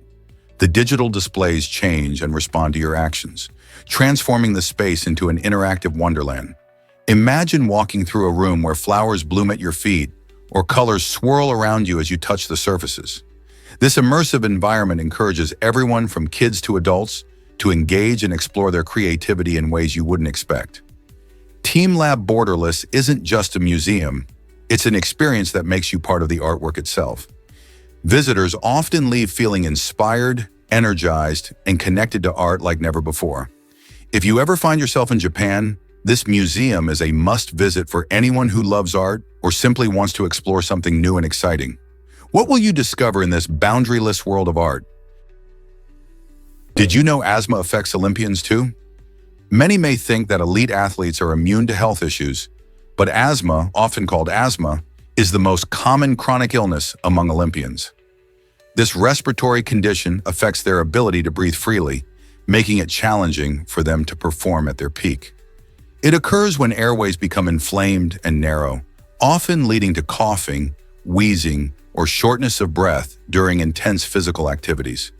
The digital displays change and respond to your actions, transforming the space into an interactive wonderland. Imagine walking through a room where flowers bloom at your feet or colors swirl around you as you touch the surfaces. This immersive environment encourages everyone from kids to adults to engage and explore their creativity in ways you wouldn't expect. teamLab Borderless isn't just a museum, it's an experience that makes you part of the artwork itself. Visitors often leave feeling inspired, energized, and connected to art like never before. If you ever find yourself in Japan, this museum is a must-visit for anyone who loves art or simply wants to explore something new and exciting. What will you discover in this boundaryless world of art? Did you know asthma affects Olympians too? Many may think that elite athletes are immune to health issues, but asthma, often called asthma, is the most common chronic illness among Olympians. This respiratory condition affects their ability to breathe freely, making it challenging for them to perform at their peak. It occurs when airways become inflamed and narrow, often leading to coughing, wheezing, or shortness of breath during intense physical activities.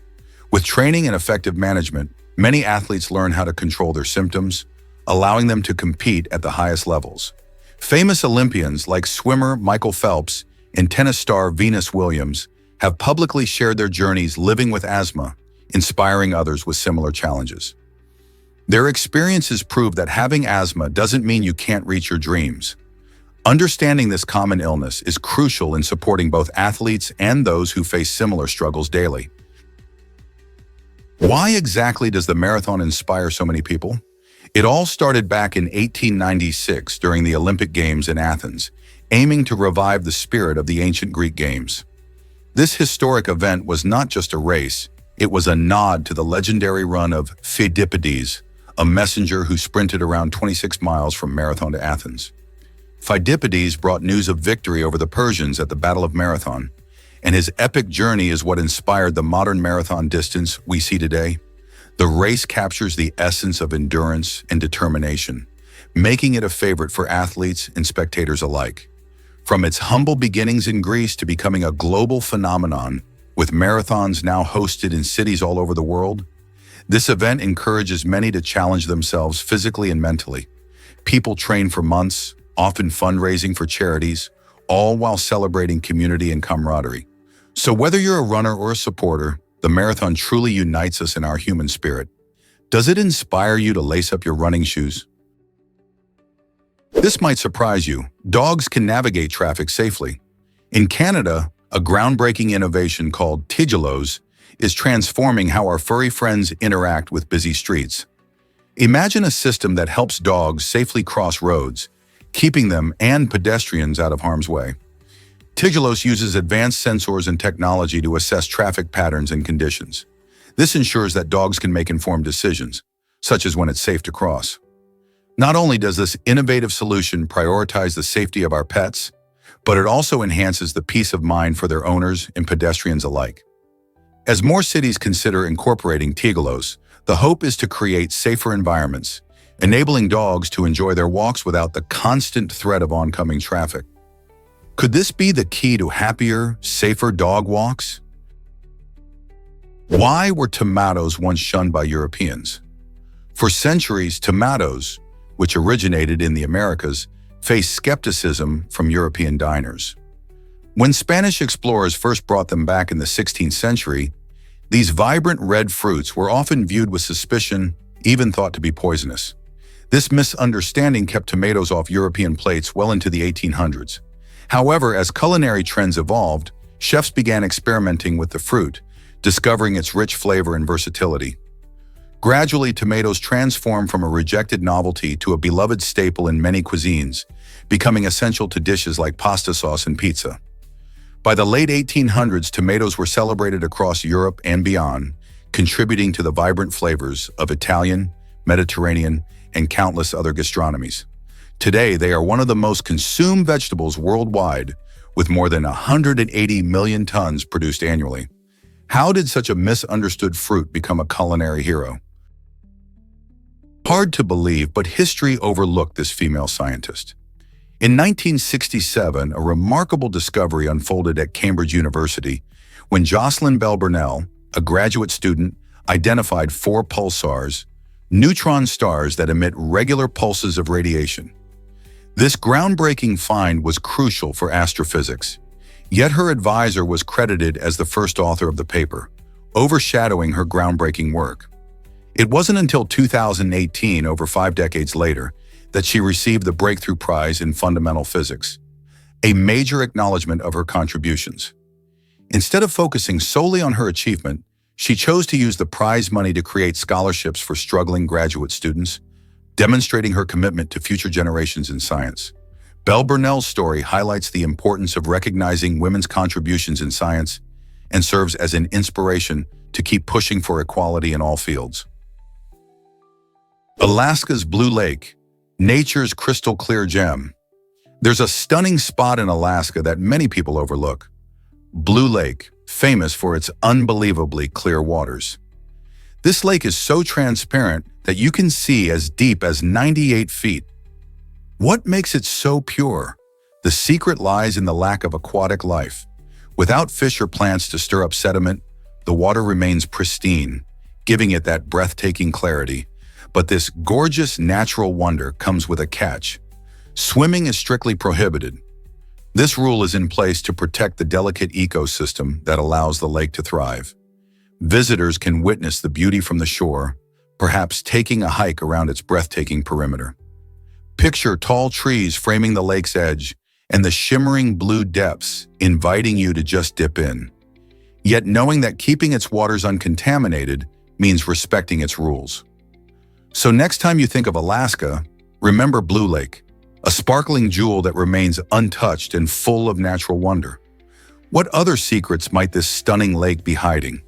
With training and effective management, many athletes learn how to control their symptoms, allowing them to compete at the highest levels. Famous Olympians like swimmer Michael Phelps and tennis star Venus Williams have publicly shared their journeys living with asthma, inspiring others with similar challenges. Their experiences prove that having asthma doesn't mean you can't reach your dreams. Understanding this common illness is crucial in supporting both athletes and those who face similar struggles daily. Why exactly does the marathon inspire so many people? It all started back in 1896 during the Olympic Games in Athens, aiming to revive the spirit of the ancient Greek games. This historic event was not just a race, it was a nod to the legendary run of Phidippides, a messenger who sprinted around 26 miles from Marathon to Athens. Phidippides brought news of victory over the Persians at the Battle of Marathon, and his epic journey is what inspired the modern marathon distance we see today. The race captures the essence of endurance and determination, making it a favorite for athletes and spectators alike. From its humble beginnings in Greece to becoming a global phenomenon, with marathons now hosted in cities all over the world, this event encourages many to challenge themselves physically and mentally. People train for months, often fundraising for charities, all while celebrating community and camaraderie. So whether you're a runner or a supporter, the marathon truly unites us in our human spirit. Does it inspire you to lace up your running shoes? This might surprise you. Dogs can navigate traffic safely. In Canada, A groundbreaking innovation called Tigelos is transforming how our furry friends interact with busy streets. Imagine a system that helps dogs safely cross roads, keeping them and pedestrians out of harm's way. Tigelos uses advanced sensors and technology to assess traffic patterns and conditions. This ensures that dogs can make informed decisions, such as when it's safe to cross. Not only does this innovative solution prioritize the safety of our pets, but it also enhances the peace of mind for their owners and pedestrians alike. As more cities consider incorporating Tigelos, the hope is to create safer environments, enabling dogs to enjoy their walks without the constant threat of oncoming traffic. Could this be the key to happier, safer dog walks? Why were tomatoes once shunned by Europeans? For centuries, tomatoes, which originated in the Americas, faced skepticism from European diners. When Spanish explorers first brought them back in the 16th century, these vibrant red fruits were often viewed with suspicion, even thought to be poisonous. This misunderstanding kept tomatoes off European plates well into the 1800s. However, as culinary trends evolved, chefs began experimenting with the fruit, discovering its rich flavor and versatility. Gradually, tomatoes transformed from a rejected novelty to a beloved staple in many cuisines, becoming essential to dishes like pasta sauce and pizza. By the late 1800s, tomatoes were celebrated across Europe and beyond, contributing to the vibrant flavors of Italian, Mediterranean, and countless other gastronomies. Today, they are one of the most consumed vegetables worldwide, with more than 180 million tons produced annually. How did such a misunderstood fruit become a culinary hero? Hard to believe, but history overlooked this female scientist. In 1967, a remarkable discovery unfolded at Cambridge University when Jocelyn Bell Burnell, a graduate student, identified 4 pulsars, neutron stars that emit regular pulses of radiation. This groundbreaking find was crucial for astrophysics, yet her advisor was credited as the first author of the paper, overshadowing her groundbreaking work. It wasn't until 2018, over 5 decades later, that she received the Breakthrough Prize in Fundamental Physics, a major acknowledgement of her contributions. Instead of focusing solely on her achievement, she chose to use the prize money to create scholarships for struggling graduate students, demonstrating her commitment to future generations in science. Bell Burnell's story highlights the importance of recognizing women's contributions in science and serves as an inspiration to keep pushing for equality in all fields. Alaska's Blue Lake, nature's crystal clear gem. There's a stunning spot in Alaska that many people overlook. Blue Lake, famous for its unbelievably clear waters. This lake is so transparent that you can see as deep as 98 feet. What makes it so pure? The secret lies in the lack of aquatic life. Without fish or plants to stir up sediment, the water remains pristine, giving it that breathtaking clarity. But this gorgeous natural wonder comes with a catch. Swimming is strictly prohibited. This rule is in place to protect the delicate ecosystem that allows the lake to thrive. Visitors can witness the beauty from the shore, perhaps taking a hike around its breathtaking perimeter. Picture tall trees framing the lake's edge and the shimmering blue depths inviting you to just dip in. Yet knowing that keeping its waters uncontaminated means respecting its rules. So next time you think of Alaska, remember Blue Lake, a sparkling jewel that remains untouched and full of natural wonder. What other secrets might this stunning lake be hiding?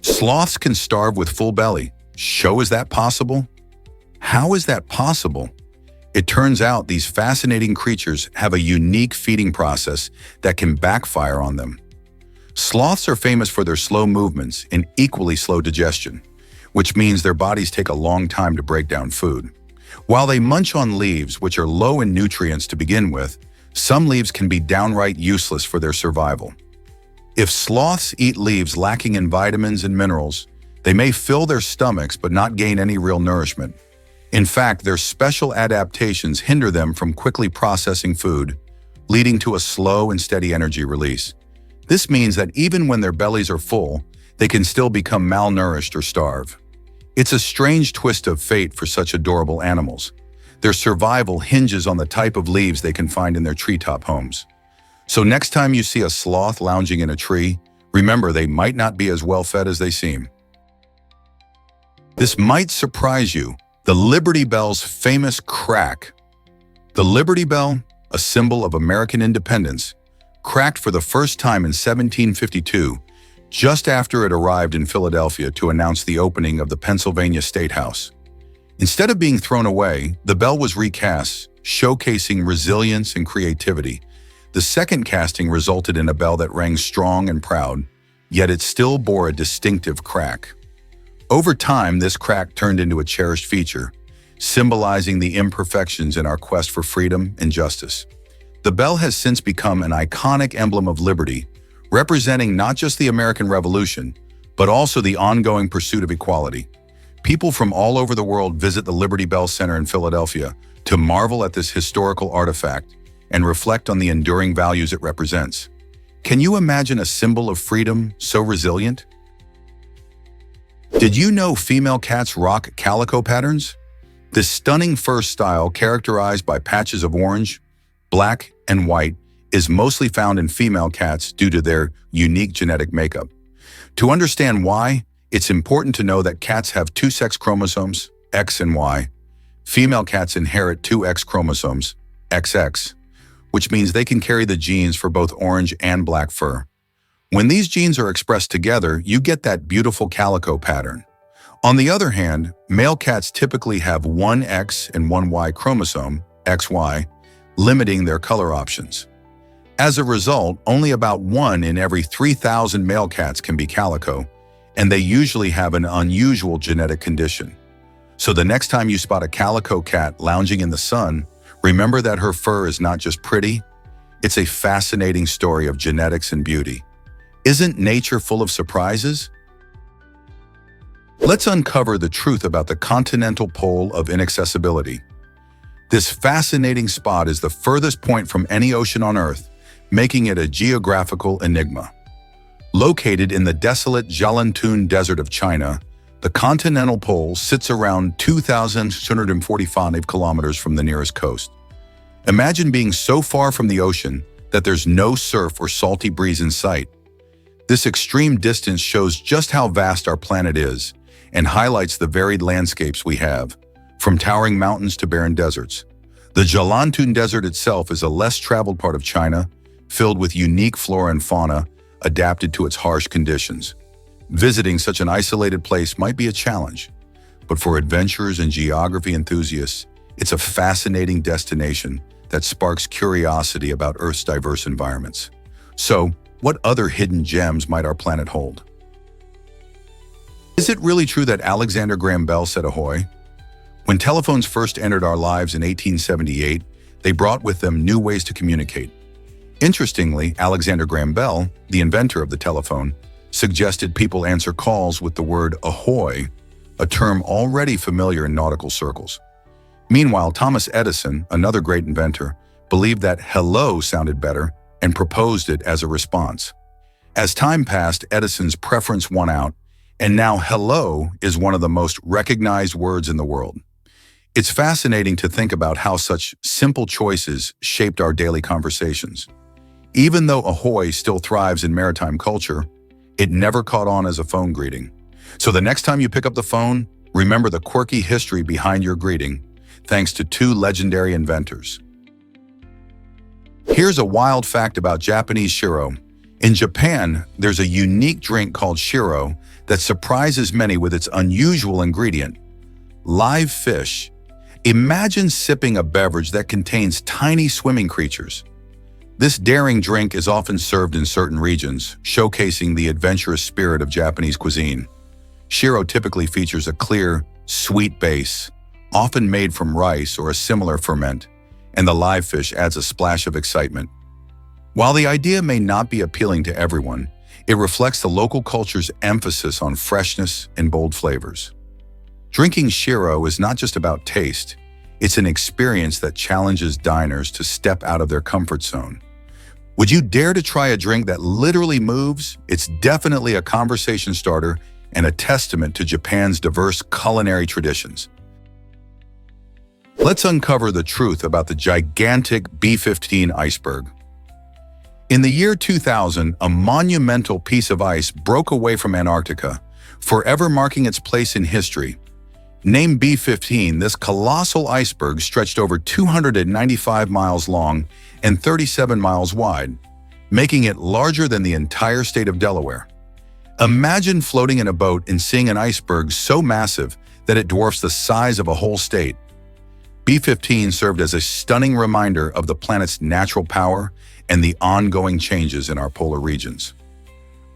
Sloths can starve with full belly. Is that possible? How is that possible? It turns out these fascinating creatures have a unique feeding process that can backfire on them. Sloths are famous for their slow movements and equally slow digestion, which means their bodies take a long time to break down food. While they munch on leaves, which are low in nutrients to begin with, some leaves can be downright useless for their survival. If sloths eat leaves lacking in vitamins and minerals, they may fill their stomachs but not gain any real nourishment. In fact, their special adaptations hinder them from quickly processing food, leading to a slow and steady energy release. This means that even when their bellies are full, they can still become malnourished or starve. It's a strange twist of fate for such adorable animals. Their survival hinges on the type of leaves they can find in their treetop homes. So next time you see a sloth lounging in a tree, remember they might not be as well fed as they seem. This might surprise you. The Liberty Bell's famous crack. The Liberty Bell, a symbol of American independence, cracked for the first time in 1752, just after it arrived in Philadelphia to announce the opening of the Pennsylvania State House. Instead of being thrown away, the bell was recast, showcasing resilience and creativity. The second casting resulted in a bell that rang strong and proud, yet it still bore a distinctive crack. Over time, this crack turned into a cherished feature, symbolizing the imperfections in our quest for freedom and justice. The bell has since become an iconic emblem of liberty, representing not just the American Revolution, but also the ongoing pursuit of equality. People from all over the world visit the Liberty Bell Center in Philadelphia to marvel at this historical artifact and reflect on the enduring values it represents. Can you imagine a symbol of freedom so resilient? Did you know female cats rock calico patterns? This stunning fur style, characterized by patches of orange, black, and white, is mostly found in female cats due to their unique genetic makeup. To understand why, it's important to know that cats have two sex chromosomes, X and Y. Female cats inherit two X chromosomes, XX, which means they can carry the genes for both orange and black fur. When these genes are expressed together, you get that beautiful calico pattern. On the other hand, male cats typically have one X and one Y chromosome, XY, limiting their color options. As a result, only about 1 in every 3,000 male cats can be calico, and they usually have an unusual genetic condition. So the next time you spot a calico cat lounging in the sun, remember that her fur is not just pretty, it's a fascinating story of genetics and beauty. Isn't nature full of surprises? Let's uncover the truth about the continental pole of inaccessibility. This fascinating spot is the furthest point from any ocean on Earth, making it a geographical enigma. Located in the desolate Jialintun Desert of China, the continental pole sits around 2,245 kilometers from the nearest coast. Imagine being so far from the ocean that there's no surf or salty breeze in sight. This extreme distance shows just how vast our planet is and highlights the varied landscapes we have, from towering mountains to barren deserts. The Jialintun Desert itself is a less traveled part of China, filled with unique flora and fauna adapted to its harsh conditions. Visiting such an isolated place might be a challenge, but for adventurers and geography enthusiasts, it's a fascinating destination that sparks curiosity about Earth's diverse environments. So, what other hidden gems might our planet hold? Is it really true that Alexander Graham Bell said ahoy? When telephones first entered our lives in 1878, they brought with them new ways to communicate. Interestingly, Alexander Graham Bell, the inventor of the telephone, suggested people answer calls with the word ahoy, a term already familiar in nautical circles. Meanwhile, Thomas Edison, another great inventor, believed that hello sounded better and proposed it as a response. As time passed, Edison's preference won out, and now hello is one of the most recognized words in the world. It's fascinating to think about how such simple choices shaped our daily conversations. Even though ahoy still thrives in maritime culture, it never caught on as a phone greeting. So the next time you pick up the phone, remember the quirky history behind your greeting, thanks to two legendary inventors. Here's a wild fact about Japanese shiro. In Japan, there's a unique drink called shiro that surprises many with its unusual ingredient, live fish. Imagine sipping a beverage that contains tiny swimming creatures. This daring drink is often served in certain regions, showcasing the adventurous spirit of Japanese cuisine. Shiro typically features a clear, sweet base, often made from rice or a similar ferment, and the live fish adds a splash of excitement. While the idea may not be appealing to everyone, it reflects the local culture's emphasis on freshness and bold flavors. Drinking shiro is not just about taste, it's an experience that challenges diners to step out of their comfort zone. Would you dare to try a drink that literally moves? It's definitely a conversation starter and a testament to Japan's diverse culinary traditions. Let's uncover the truth about the gigantic B-15 iceberg. In the year 2000, a monumental piece of ice broke away from Antarctica, forever marking its place in history. Named B-15, this colossal iceberg stretched over 295 miles long and 37 miles wide, making it larger than the entire state of Delaware. Imagine floating in a boat and seeing an iceberg so massive that it dwarfs the size of a whole state. B-15 served as a stunning reminder of the planet's natural power and the ongoing changes in our polar regions.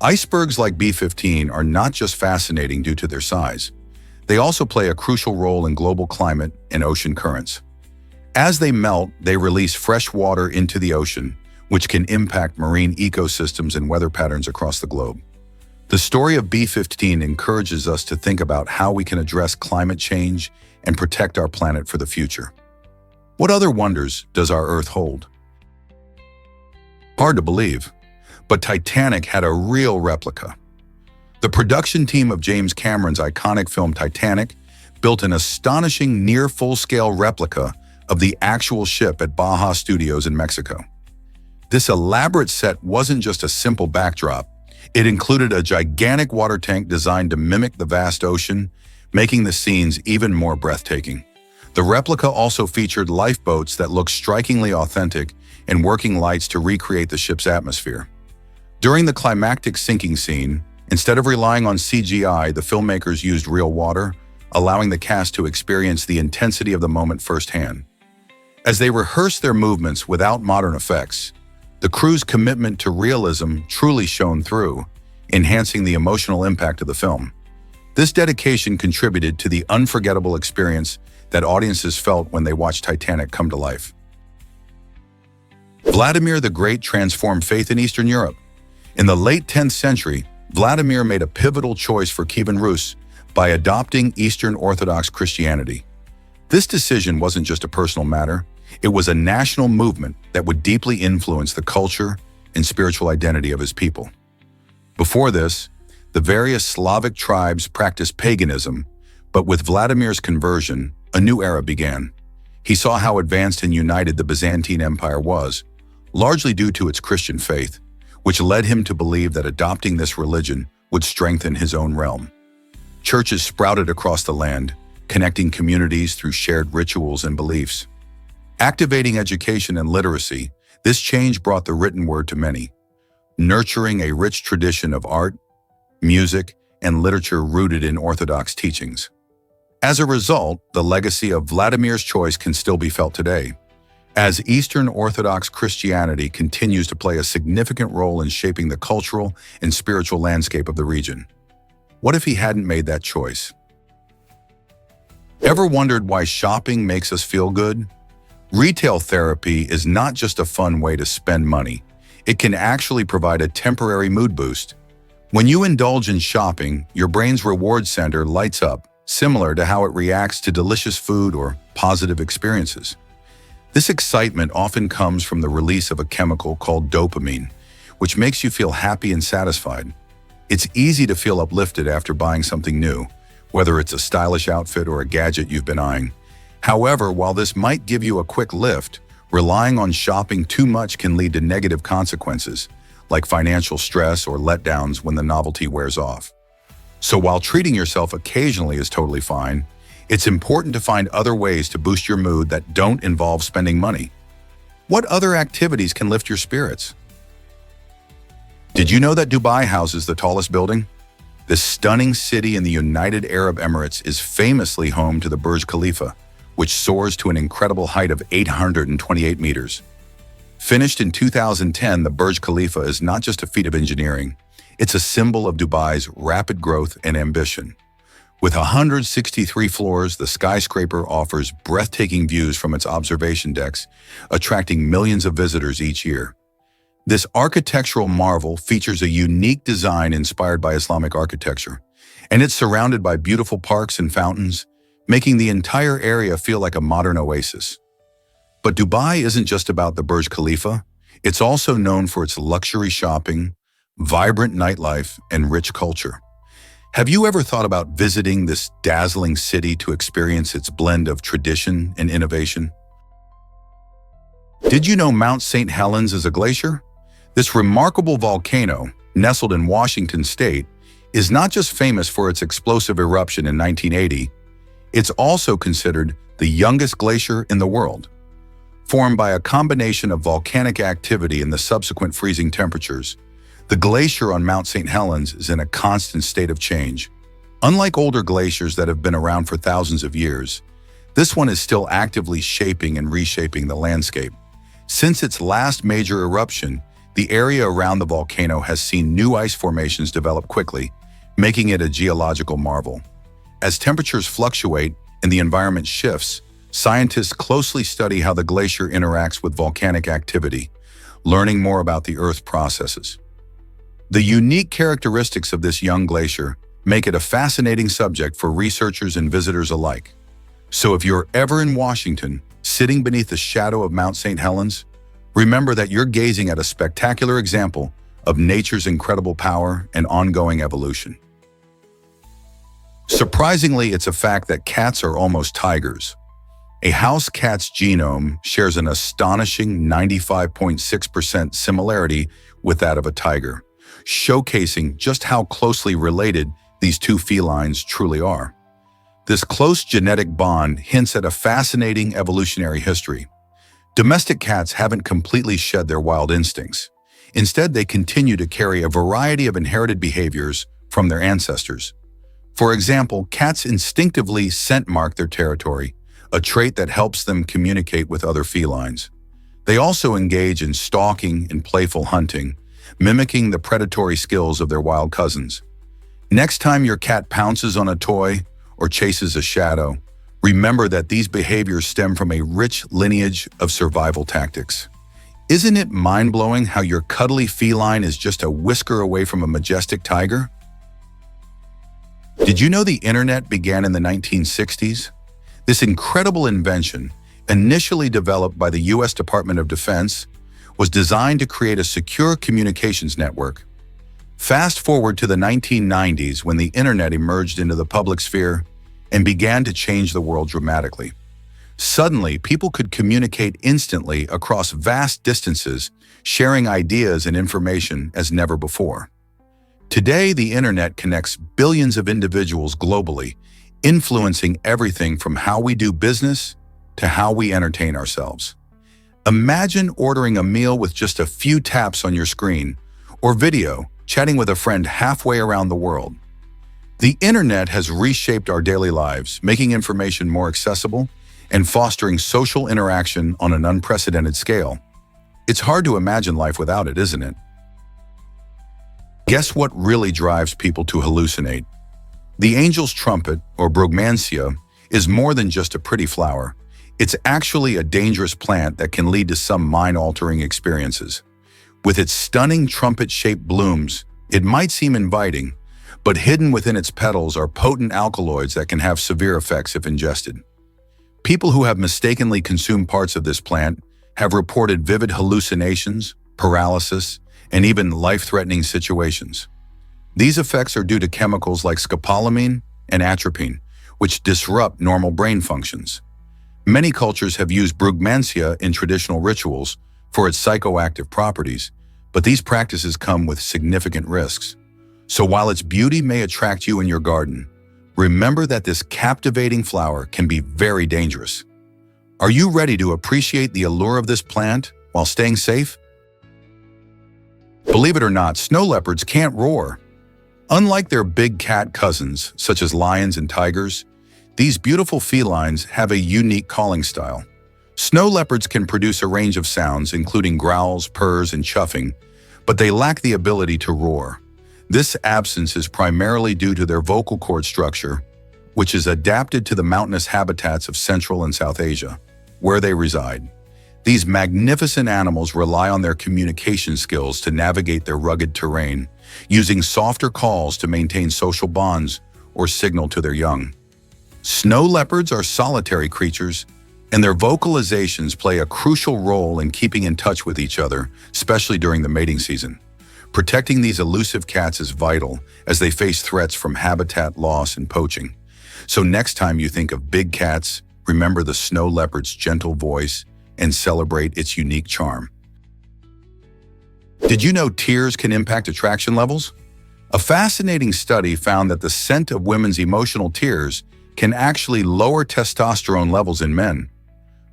Icebergs like B-15 are not just fascinating due to their size. They also play a crucial role in global climate and ocean currents. As they melt, they release fresh water into the ocean, which can impact marine ecosystems and weather patterns across the globe. The story of B-15 encourages us to think about how we can address climate change and protect our planet for the future. What other wonders does our Earth hold? Hard to believe, but Titanic had a real replica. The production team of James Cameron's iconic film Titanic built an astonishing near full-scale replica of the actual ship at Baja Studios in Mexico. This elaborate set wasn't just a simple backdrop. It included a gigantic water tank designed to mimic the vast ocean, making the scenes even more breathtaking. The replica also featured lifeboats that looked strikingly authentic and working lights to recreate the ship's atmosphere. During the climactic sinking scene, instead of relying on CGI, the filmmakers used real water, allowing the cast to experience the intensity of the moment firsthand. As they rehearsed their movements without modern effects, the crew's commitment to realism truly shone through, enhancing the emotional impact of the film. This dedication contributed to the unforgettable experience that audiences felt when they watched Titanic come to life. Vladimir the Great transformed faith in Eastern Europe. In the late 10th century, Vladimir made a pivotal choice for Kievan Rus by adopting Eastern Orthodox Christianity. This decision wasn't just a personal matter, it was a national movement that would deeply influence the culture and spiritual identity of his people. Before this, the various Slavic tribes practiced paganism, but with Vladimir's conversion, a new era began. He saw how advanced and united the Byzantine Empire was, largely due to its Christian faith, which led him to believe that adopting this religion would strengthen his own realm. Churches sprouted across the land, connecting communities through shared rituals and beliefs. Activating education and literacy, this change brought the written word to many, nurturing a rich tradition of art, music, and literature rooted in Orthodox teachings. As a result, the legacy of Vladimir's choice can still be felt today, as Eastern Orthodox Christianity continues to play a significant role in shaping the cultural and spiritual landscape of the region. What if he hadn't made that choice? Ever wondered why shopping makes us feel good? Retail therapy is not just a fun way to spend money. It can actually provide a temporary mood boost. When you indulge in shopping, your brain's reward center lights up, similar to how it reacts to delicious food or positive experiences. This excitement often comes from the release of a chemical called dopamine, which makes you feel happy and satisfied. It's easy to feel uplifted after buying something new, whether it's a stylish outfit or a gadget you've been eyeing. However, while this might give you a quick lift, relying on shopping too much can lead to negative consequences, like financial stress or letdowns when the novelty wears off. So while treating yourself occasionally is totally fine, it's important to find other ways to boost your mood that don't involve spending money. What other activities can lift your spirits? Did you know that Dubai houses the tallest building? This stunning city in the United Arab Emirates is famously home to the Burj Khalifa, which soars to an incredible height of 828 meters. Finished in 2010, the Burj Khalifa is not just a feat of engineering, it's a symbol of Dubai's rapid growth and ambition. With 163 floors, the skyscraper offers breathtaking views from its observation decks, attracting millions of visitors each year. This architectural marvel features a unique design inspired by Islamic architecture, and it's surrounded by beautiful parks and fountains, making the entire area feel like a modern oasis. But Dubai isn't just about the Burj Khalifa. It's also known for its luxury shopping, vibrant nightlife, and rich culture. Have you ever thought about visiting this dazzling city to experience its blend of tradition and innovation? Did you know Mount St. Helens is a glacier? This remarkable volcano, nestled in Washington state, is not just famous for its explosive eruption in 1980, it's also considered the youngest glacier in the world. Formed by a combination of volcanic activity and the subsequent freezing temperatures, the glacier on Mount St. Helens is in a constant state of change. Unlike older glaciers that have been around for thousands of years, this one is still actively shaping and reshaping the landscape. Since its last major eruption, the area around the volcano has seen new ice formations develop quickly, making it a geological marvel. As temperatures fluctuate and the environment shifts, scientists closely study how the glacier interacts with volcanic activity, learning more about the Earth's processes. The unique characteristics of this young glacier make it a fascinating subject for researchers and visitors alike. So if you're ever in Washington, sitting beneath the shadow of Mount St. Helens, remember that you're gazing at a spectacular example of nature's incredible power and ongoing evolution. Surprisingly, it's a fact that cats are almost tigers. A house cat's genome shares an astonishing 95.6% similarity with that of a tiger, showcasing just how closely related these two felines truly are. This close genetic bond hints at a fascinating evolutionary history. Domestic cats haven't completely shed their wild instincts. Instead, they continue to carry a variety of inherited behaviors from their ancestors. For example, cats instinctively scent mark their territory, a trait that helps them communicate with other felines. They also engage in stalking and playful hunting, mimicking the predatory skills of their wild cousins. Next time your cat pounces on a toy or chases a shadow, remember that these behaviors stem from a rich lineage of survival tactics. Isn't it mind-blowing how your cuddly feline is just a whisker away from a majestic tiger? Did you know the internet began in the 1960s? This incredible invention, initially developed by the US Department of Defense, was designed to create a secure communications network. Fast forward to the 1990s when the internet emerged into the public sphere and began to change the world dramatically. Suddenly, people could communicate instantly across vast distances, sharing ideas and information as never before. Today, the internet connects billions of individuals globally, influencing everything from how we do business to how we entertain ourselves. Imagine ordering a meal with just a few taps on your screen, or video, chatting with a friend halfway around the world. The internet has reshaped our daily lives, making information more accessible and fostering social interaction on an unprecedented scale. It's hard to imagine life without it, isn't it? Guess what really drives people to hallucinate? The angel's trumpet, or Brugmansia, is more than just a pretty flower. It's actually a dangerous plant that can lead to some mind-altering experiences. With its stunning trumpet-shaped blooms, it might seem inviting, but hidden within its petals are potent alkaloids that can have severe effects if ingested. People who have mistakenly consumed parts of this plant have reported vivid hallucinations, paralysis, and even life-threatening situations. These effects are due to chemicals like scopolamine and atropine, which disrupt normal brain functions. Many cultures have used Brugmansia in traditional rituals for its psychoactive properties, but these practices come with significant risks. So while its beauty may attract you in your garden, remember that this captivating flower can be very dangerous. Are you ready to appreciate the allure of this plant while staying safe? Believe it or not, snow leopards can't roar. Unlike their big cat cousins, such as lions and tigers, these beautiful felines have a unique calling style. Snow leopards can produce a range of sounds, including growls, purrs, and chuffing, but they lack the ability to roar. This absence is primarily due to their vocal cord structure, which is adapted to the mountainous habitats of Central and South Asia, where they reside. These magnificent animals rely on their communication skills to navigate their rugged terrain, using softer calls to maintain social bonds or signal to their young. Snow leopards are solitary creatures, and their vocalizations play a crucial role in keeping in touch with each other, especially during the mating season. Protecting these elusive cats is vital as they face threats from habitat loss and poaching. So next time you think of big cats, remember the snow leopard's gentle voice and celebrate its unique charm. Did you know tears can impact attraction levels? A fascinating study found that the scent of women's emotional tears can actually lower testosterone levels in men.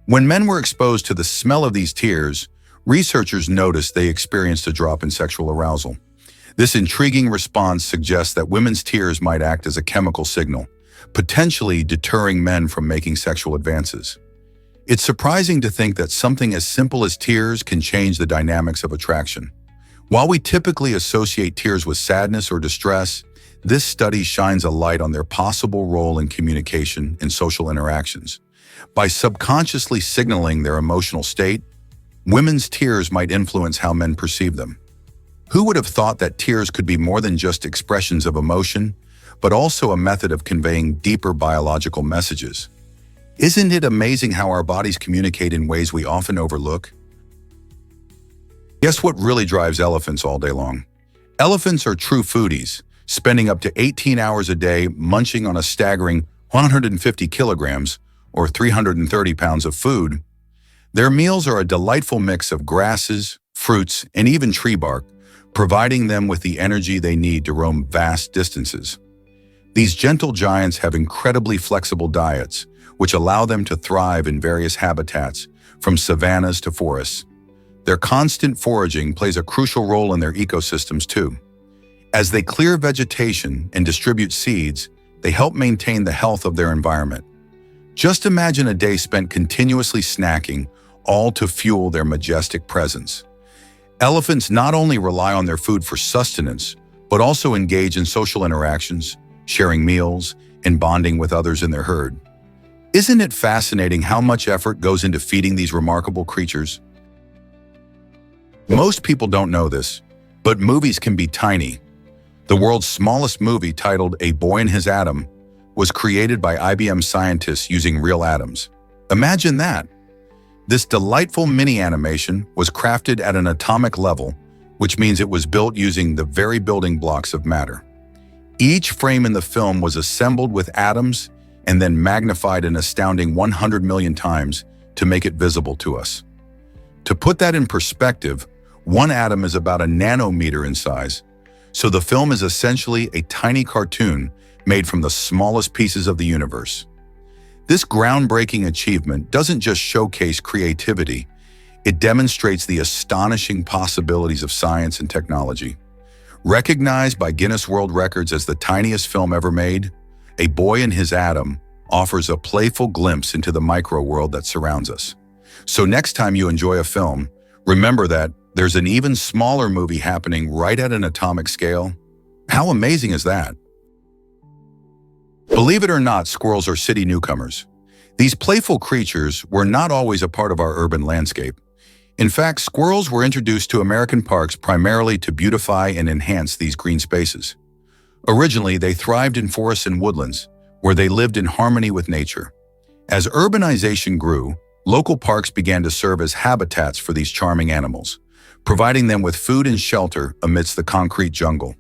When men were exposed to the smell of these tears, researchers noticed they experienced a drop in sexual arousal. This intriguing response suggests that women's tears might act as a chemical signal, potentially deterring men from making sexual advances. It's surprising to think that something as simple as tears can change the dynamics of attraction. While we typically associate tears with sadness or distress, this study shines a light on their possible role in communication and social interactions. By subconsciously signaling their emotional state, women's tears might influence how men perceive them. Who would have thought that tears could be more than just expressions of emotion, but also a method of conveying deeper biological messages? Isn't it amazing how our bodies communicate in ways we often overlook? Guess what really drives elephants all day long? Elephants are true foodies, spending up to 18 hours a day munching on a staggering 150 kilograms or 330 pounds of food. Their meals are a delightful mix of grasses, fruits, and even tree bark, providing them with the energy they need to roam vast distances. These gentle giants have incredibly flexible diets, which allow them to thrive in various habitats, from savannas to forests. Their constant foraging plays a crucial role in their ecosystems too. As they clear vegetation and distribute seeds, they help maintain the health of their environment. Just imagine a day spent continuously snacking, all to fuel their majestic presence. Elephants not only rely on their food for sustenance, but also engage in social interactions, sharing meals, and bonding with others in their herd. Isn't it fascinating how much effort goes into feeding these remarkable creatures? Most people don't know this, but movies can be tiny. The world's smallest movie, titled A Boy and His Atom, was created by IBM scientists using real atoms. Imagine that! This delightful mini animation was crafted at an atomic level, which means it was built using the very building blocks of matter. Each frame in the film was assembled with atoms and then magnified an astounding 100 million times to make it visible to us. To put that in perspective, one atom is about a nanometer in size, so the film is essentially a tiny cartoon made from the smallest pieces of the universe. This groundbreaking achievement doesn't just showcase creativity, it demonstrates the astonishing possibilities of science and technology. Recognized by Guinness World Records as the tiniest film ever made, A Boy and His Atom offers a playful glimpse into the micro-world that surrounds us. So next time you enjoy a film, remember that there's an even smaller movie happening right at an atomic scale. How amazing is that? Believe it or not, squirrels are city newcomers. These playful creatures were not always a part of our urban landscape. In fact, squirrels were introduced to American parks primarily to beautify and enhance these green spaces. Originally, they thrived in forests and woodlands, where they lived in harmony with nature. As urbanization grew, local parks began to serve as habitats for these charming animals, providing them with food and shelter amidst the concrete jungle.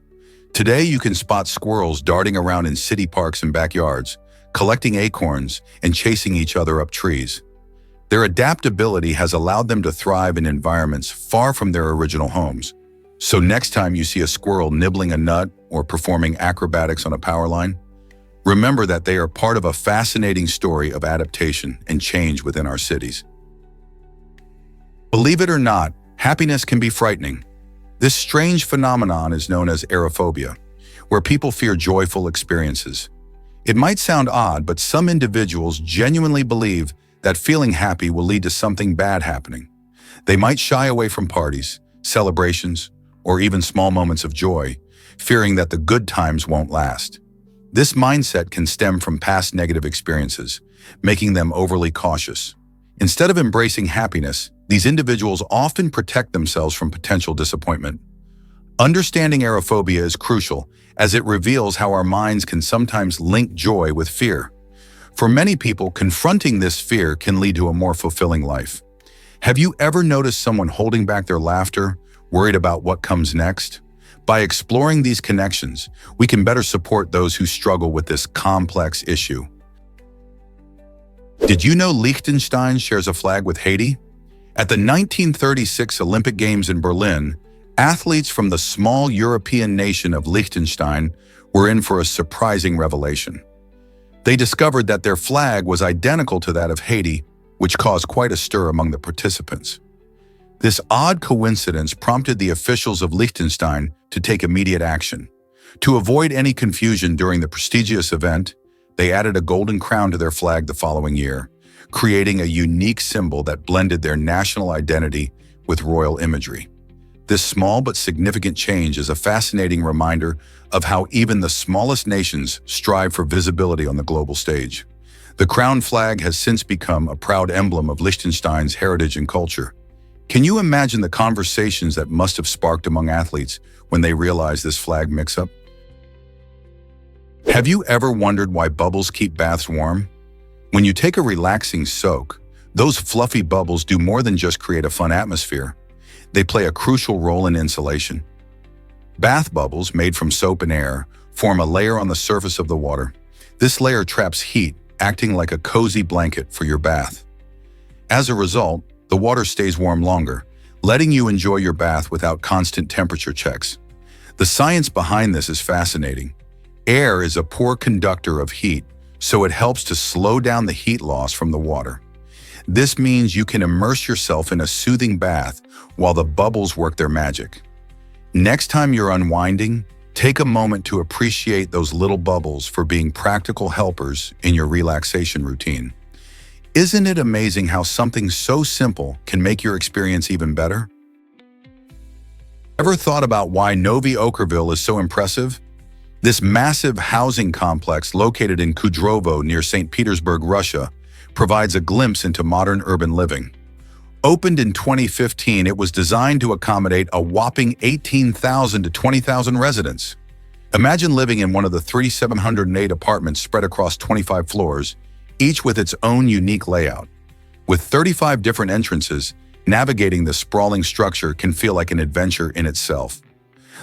Today, you can spot squirrels darting around in city parks and backyards, collecting acorns and chasing each other up trees. Their adaptability has allowed them to thrive in environments far from their original homes. So next time you see a squirrel nibbling a nut or performing acrobatics on a power line, remember that they are part of a fascinating story of adaptation and change within our cities. Believe it or not, happiness can be frightening. This strange phenomenon is known as aerophobia, where people fear joyful experiences. It might sound odd, but some individuals genuinely believe that feeling happy will lead to something bad happening. They might shy away from parties, celebrations, or even small moments of joy, fearing that the good times won't last. This mindset can stem from past negative experiences, making them overly cautious. Instead of embracing happiness, these individuals often protect themselves from potential disappointment. Understanding aerophobia is crucial, as it reveals how our minds can sometimes link joy with fear. For many people, confronting this fear can lead to a more fulfilling life. Have you ever noticed someone holding back their laughter, worried about what comes next? By exploring these connections, we can better support those who struggle with this complex issue. Did you know Liechtenstein shares a flag with Haiti? At the 1936 Olympic Games in Berlin, Athletes from the small European nation of Liechtenstein were in for a surprising revelation. They discovered that their flag was identical to that of Haiti, which caused quite a stir among the participants. This odd coincidence prompted the officials of Liechtenstein to take immediate action. To avoid any confusion during the prestigious event, they added a golden crown to their flag the following year, creating a unique symbol that blended their national identity with royal imagery. This small but significant change is a fascinating reminder of how even the smallest nations strive for visibility on the global stage. The crown flag has since become a proud emblem of Liechtenstein's heritage and culture. Can you imagine the conversations that must have sparked among athletes when they realized this flag mix-up? Have you ever wondered why bubbles keep baths warm? When you take a relaxing soak, those fluffy bubbles do more than just create a fun atmosphere. They play a crucial role in insulation. Bath bubbles, made from soap and air, form a layer on the surface of the water. This layer traps heat, acting like a cozy blanket for your bath. As a result, the water stays warm longer, letting you enjoy your bath without constant temperature checks. The science behind this is fascinating. Air is a poor conductor of heat, so it helps to slow down the heat loss from the water. This means you can immerse yourself in a soothing bath while the bubbles work their magic. Next time you're unwinding, take a moment to appreciate those little bubbles for being practical helpers in your relaxation routine. Isn't it amazing how something so simple can make your experience even better? Ever thought about why Novi Okerville is so impressive? This massive housing complex located in Kudrovo near St. Petersburg, Russia, provides a glimpse into modern urban living. Opened in 2015, it was designed to accommodate a whopping 18,000 to 20,000 residents. Imagine living in one of the 3,708 apartments spread across 25 floors, each with its own unique layout. With 35 different entrances, navigating the sprawling structure can feel like an adventure in itself.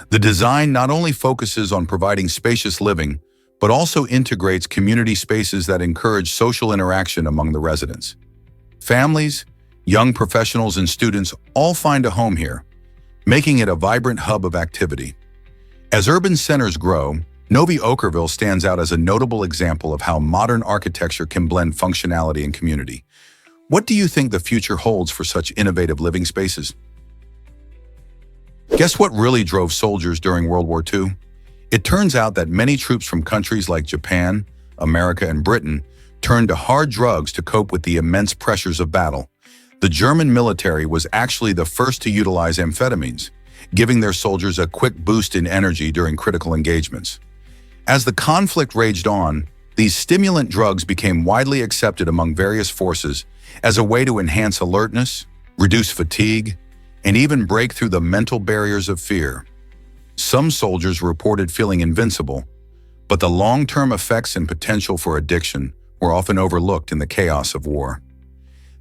The design not only focuses on providing spacious living, but also integrates community spaces that encourage social interaction among the residents. Families, young professionals, and students all find a home here, making it a vibrant hub of activity. As urban centers grow, Novi Okerville stands out as a notable example of how modern architecture can blend functionality and community. What do you think the future holds for such innovative living spaces? Guess what really drove soldiers during World War II? It turns out that many troops from countries like Japan, America, and Britain turned to hard drugs to cope with the immense pressures of battle. The German military was actually the first to utilize amphetamines, giving their soldiers a quick boost in energy during critical engagements. As the conflict raged on, these stimulant drugs became widely accepted among various forces as a way to enhance alertness, reduce fatigue, and even break through the mental barriers of fear. Some soldiers reported feeling invincible, but the long-term effects and potential for addiction were often overlooked in the chaos of war.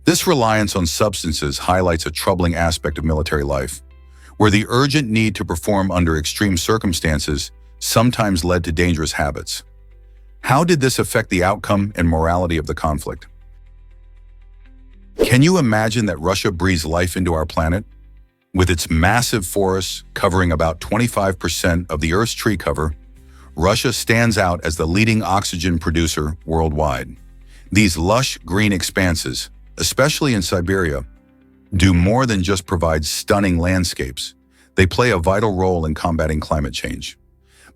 This reliance on substances highlights a troubling aspect of military life, where the urgent need to perform under extreme circumstances sometimes led to dangerous habits. How did this affect the outcome and morality of the conflict? Can you imagine that Russia breathes life into our planet? With its massive forests covering about 25% of the Earth's tree cover, Russia stands out as the leading oxygen producer worldwide. These lush green expanses, especially in Siberia, do more than just provide stunning landscapes. They play a vital role in combating climate change.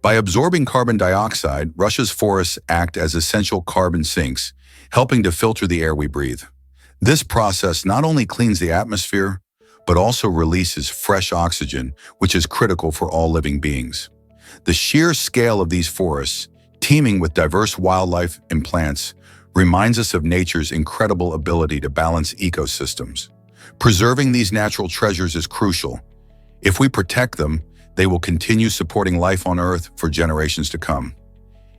By absorbing carbon dioxide, Russia's forests act as essential carbon sinks, helping to filter the air we breathe. This process not only cleans the atmosphere, but also releases fresh oxygen, which is critical for all living beings. The sheer scale of these forests, teeming with diverse wildlife and plants, reminds us of nature's incredible ability to balance ecosystems. Preserving these natural treasures is crucial. If we protect them, they will continue supporting life on Earth for generations to come.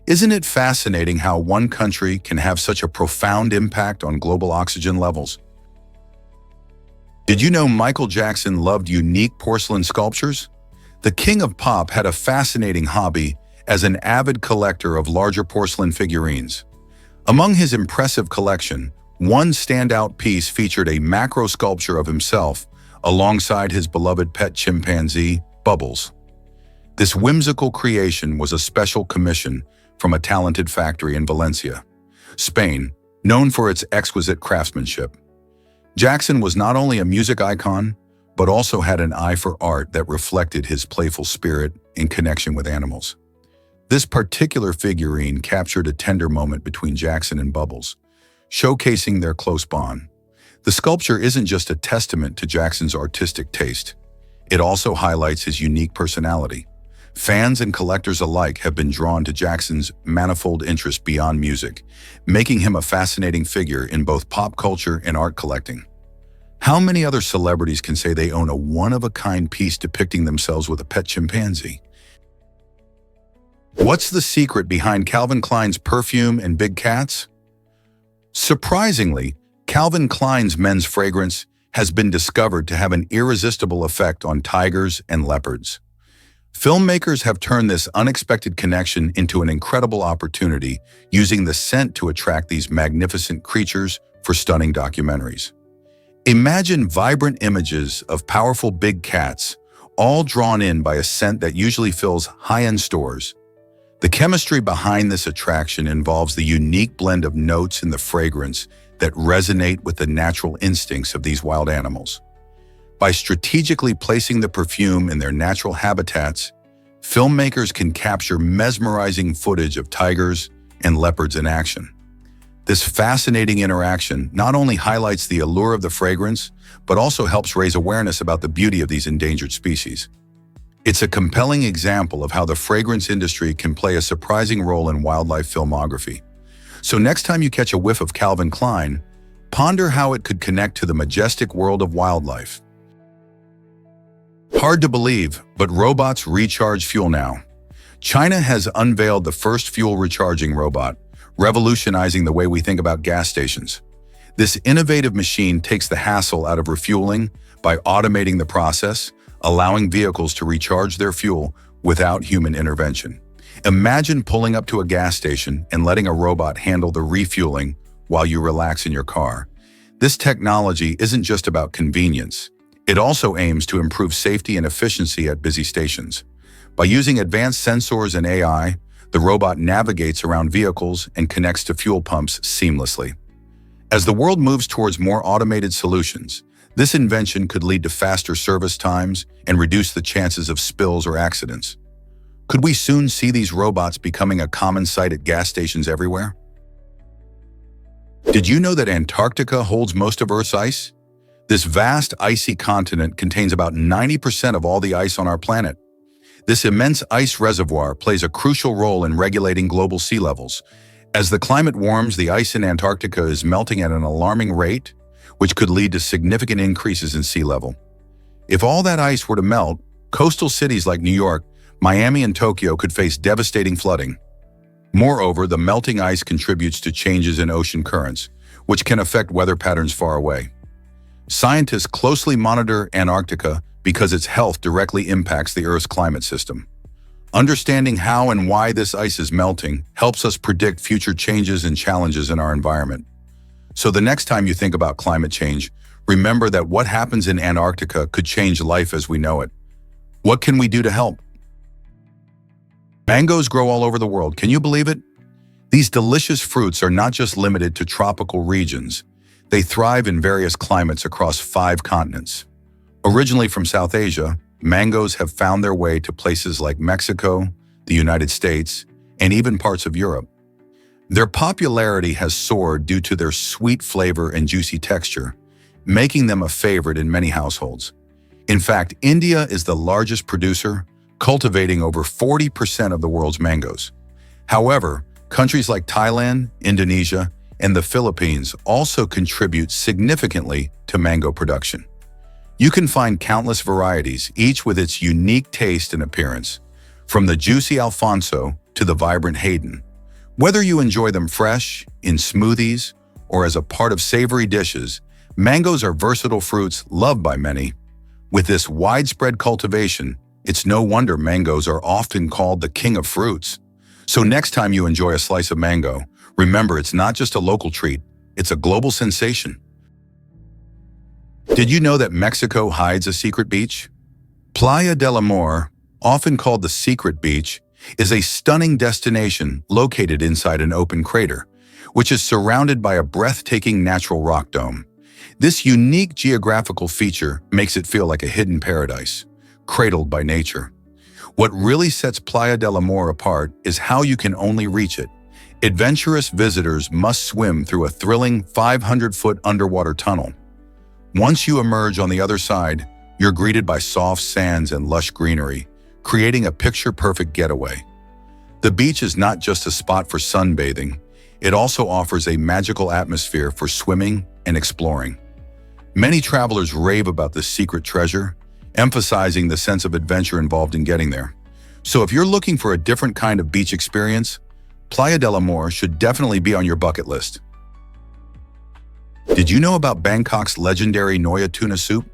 Isn't it fascinating how one country can have such a profound impact on global oxygen levels? Did you know Michael Jackson loved unique porcelain sculptures? The King of Pop had a fascinating hobby as an avid collector of larger porcelain figurines. Among his impressive collection, one standout piece featured a macro sculpture of himself alongside his beloved pet chimpanzee, Bubbles. This whimsical creation was a special commission from a talented factory in Valencia, Spain, known for its exquisite craftsmanship. Jackson was not only a music icon, but also had an eye for art that reflected his playful spirit in connection with animals. This particular figurine captured a tender moment between Jackson and Bubbles, showcasing their close bond. The sculpture isn't just a testament to Jackson's artistic taste. It also highlights his unique personality. Fans and collectors alike have been drawn to Jackson's manifold interests beyond music, making him a fascinating figure in both pop culture and art collecting. How many other celebrities can say they own a one-of-a-kind piece depicting themselves with a pet chimpanzee? What's the secret behind Calvin Klein's perfume and big cats? Surprisingly, Calvin Klein's men's fragrance has been discovered to have an irresistible effect on tigers and leopards. Filmmakers have turned this unexpected connection into an incredible opportunity, using the scent to attract these magnificent creatures for stunning documentaries. Imagine vibrant images of powerful big cats, all drawn in by a scent that usually fills high-end stores. The chemistry behind this attraction involves the unique blend of notes in the fragrance that resonate with the natural instincts of these wild animals. By strategically placing the perfume in their natural habitats, filmmakers can capture mesmerizing footage of tigers and leopards in action. This fascinating interaction not only highlights the allure of the fragrance, but also helps raise awareness about the beauty of these endangered species. It's a compelling example of how the fragrance industry can play a surprising role in wildlife filmography. So next time you catch a whiff of Calvin Klein, ponder how it could connect to the majestic world of wildlife. Hard to believe, but robots recharge fuel now. China has unveiled the first fuel recharging robot, revolutionizing the way we think about gas stations. This innovative machine takes the hassle out of refueling by automating the process, allowing vehicles to recharge their fuel without human intervention. Imagine pulling up to a gas station and letting a robot handle the refueling while you relax in your car. This technology isn't just about convenience. It also aims to improve safety and efficiency at busy stations. By using advanced sensors and AI, the robot navigates around vehicles and connects to fuel pumps seamlessly. As the world moves towards more automated solutions, this invention could lead to faster service times and reduce the chances of spills or accidents. Could we soon see these robots becoming a common sight at gas stations everywhere? Did you know that Antarctica holds most of Earth's ice? This vast icy continent contains about 90% of all the ice on our planet. This immense ice reservoir plays a crucial role in regulating global sea levels. As the climate warms, the ice in Antarctica is melting at an alarming rate, which could lead to significant increases in sea level. If all that ice were to melt, coastal cities like New York, Miami, and Tokyo could face devastating flooding. Moreover, the melting ice contributes to changes in ocean currents, which can affect weather patterns far away. Scientists closely monitor Antarctica because its health directly impacts the Earth's climate system. Understanding how and why this ice is melting helps us predict future changes and challenges in our environment. So the next time you think about climate change, remember that what happens in Antarctica could change life as we know it. What can we do to help? Mangoes grow all over the world. Can you believe it? These delicious fruits are not just limited to tropical regions. They thrive in various climates across 5 continents. Originally from South Asia, mangoes have found their way to places like Mexico, the United States, and even parts of Europe. Their popularity has soared due to their sweet flavor and juicy texture, making them a favorite in many households. In fact, India is the largest producer, cultivating over 40% of the world's mangoes. However, countries like Thailand, Indonesia, and the Philippines also contribute significantly to mango production. You can find countless varieties, each with its unique taste and appearance, from the juicy Alfonso to the vibrant Hayden. Whether you enjoy them fresh, in smoothies, or as a part of savory dishes, mangoes are versatile fruits loved by many. With this widespread cultivation, it's no wonder mangoes are often called the king of fruits. So next time you enjoy a slice of mango, remember it's not just a local treat, it's a global sensation. Did you know that Mexico hides a secret beach? Playa del Amor, often called the Secret Beach, is a stunning destination located inside an open crater, which is surrounded by a breathtaking natural rock dome. This unique geographical feature makes it feel like a hidden paradise, cradled by nature. What really sets Playa del Amor apart is how you can only reach it. Adventurous visitors must swim through a thrilling 500-foot underwater tunnel. Once you emerge on the other side, you're greeted by soft sands and lush greenery, creating a picture-perfect getaway. The beach is not just a spot for sunbathing, it also offers a magical atmosphere for swimming and exploring. Many travelers rave about this secret treasure, emphasizing the sense of adventure involved in getting there. So if you're looking for a different kind of beach experience, Playa del Amor should definitely be on your bucket list. Did you know about Bangkok's legendary Noya tuna soup?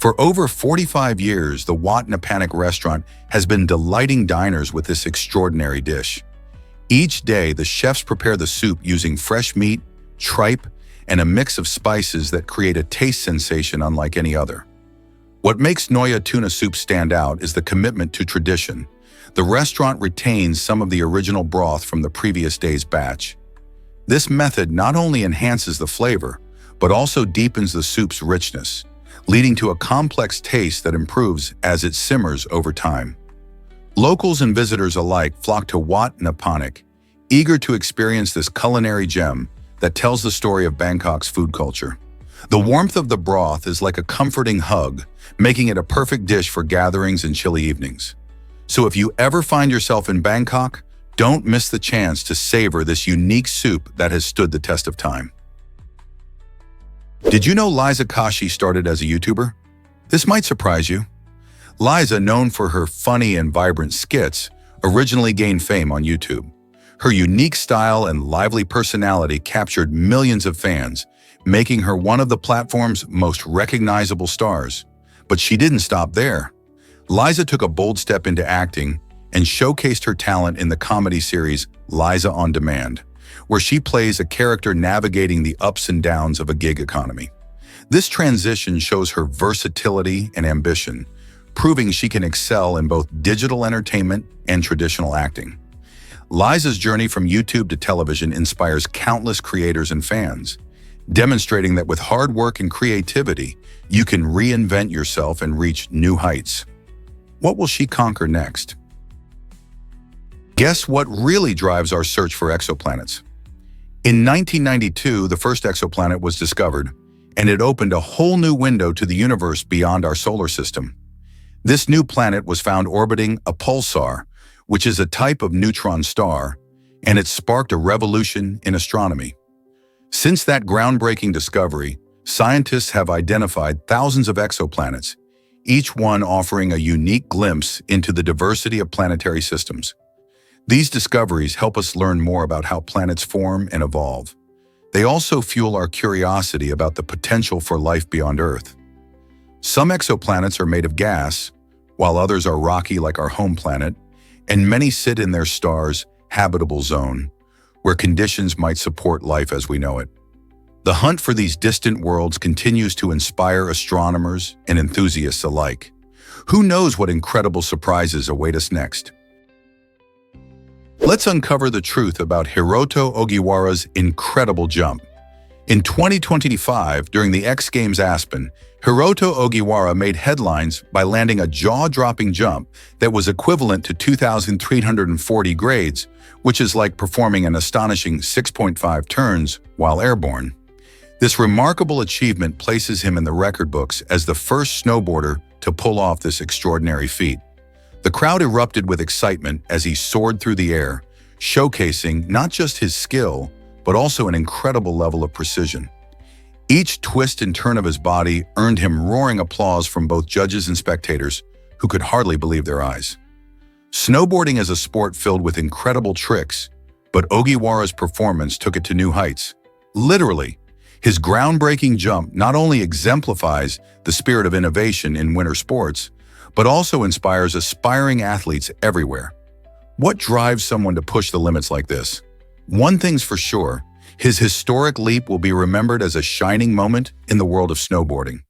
For over 45 years, the Wat Napanik restaurant has been delighting diners with this extraordinary dish. Each day, the chefs prepare the soup using fresh meat, tripe, and a mix of spices that create a taste sensation unlike any other. What makes Noya tuna soup stand out is the commitment to tradition. The restaurant retains some of the original broth from the previous day's batch. This method not only enhances the flavor, but also deepens the soup's richness, leading to a complex taste that improves as it simmers over time. Locals and visitors alike flock to Wat Napanik, eager to experience this culinary gem that tells the story of Bangkok's food culture. The warmth of the broth is like a comforting hug, making it a perfect dish for gatherings and chilly evenings. So if you ever find yourself in Bangkok, don't miss the chance to savor this unique soup that has stood the test of time. Did you know Liza Koshy started as a YouTuber? This might surprise you. Liza, known for her funny and vibrant skits, originally gained fame on YouTube. Her unique style and lively personality captured millions of fans, making her one of the platform's most recognizable stars. But she didn't stop there. Liza took a bold step into acting and showcased her talent in the comedy series Liza on Demand, where she plays a character navigating the ups and downs of a gig economy. This transition shows her versatility and ambition, proving she can excel in both digital entertainment and traditional acting. Liza's journey from YouTube to television inspires countless creators and fans, demonstrating that with hard work and creativity, you can reinvent yourself and reach new heights. What will she conquer next? Guess what really drives our search for exoplanets? In 1992, the first exoplanet was discovered, and it opened a whole new window to the universe beyond our solar system. This new planet was found orbiting a pulsar, which is a type of neutron star, and it sparked a revolution in astronomy. Since that groundbreaking discovery, scientists have identified thousands of exoplanets, each one offering a unique glimpse into the diversity of planetary systems. These discoveries help us learn more about how planets form and evolve. They also fuel our curiosity about the potential for life beyond Earth. Some exoplanets are made of gas, while others are rocky like our home planet, and many sit in their star's habitable zone, where conditions might support life as we know it. The hunt for these distant worlds continues to inspire astronomers and enthusiasts alike. Who knows what incredible surprises await us next? Let's uncover the truth about Hiroto Ogiwara's incredible jump. In 2025, during the X Games Aspen, Hiroto Ogiwara made headlines by landing a jaw-dropping jump that was equivalent to 2,340 grades, which is like performing an astonishing 6.5 turns while airborne. This remarkable achievement places him in the record books as the first snowboarder to pull off this extraordinary feat. The crowd erupted with excitement as he soared through the air, showcasing not just his skill, but also an incredible level of precision. Each twist and turn of his body earned him roaring applause from both judges and spectators, who could hardly believe their eyes. Snowboarding is a sport filled with incredible tricks, but Ogiwara's performance took it to new heights. Literally, his groundbreaking jump not only exemplifies the spirit of innovation in winter sports, but also inspires aspiring athletes everywhere. What drives someone to push the limits like this? One thing's for sure, his historic leap will be remembered as a shining moment in the world of snowboarding.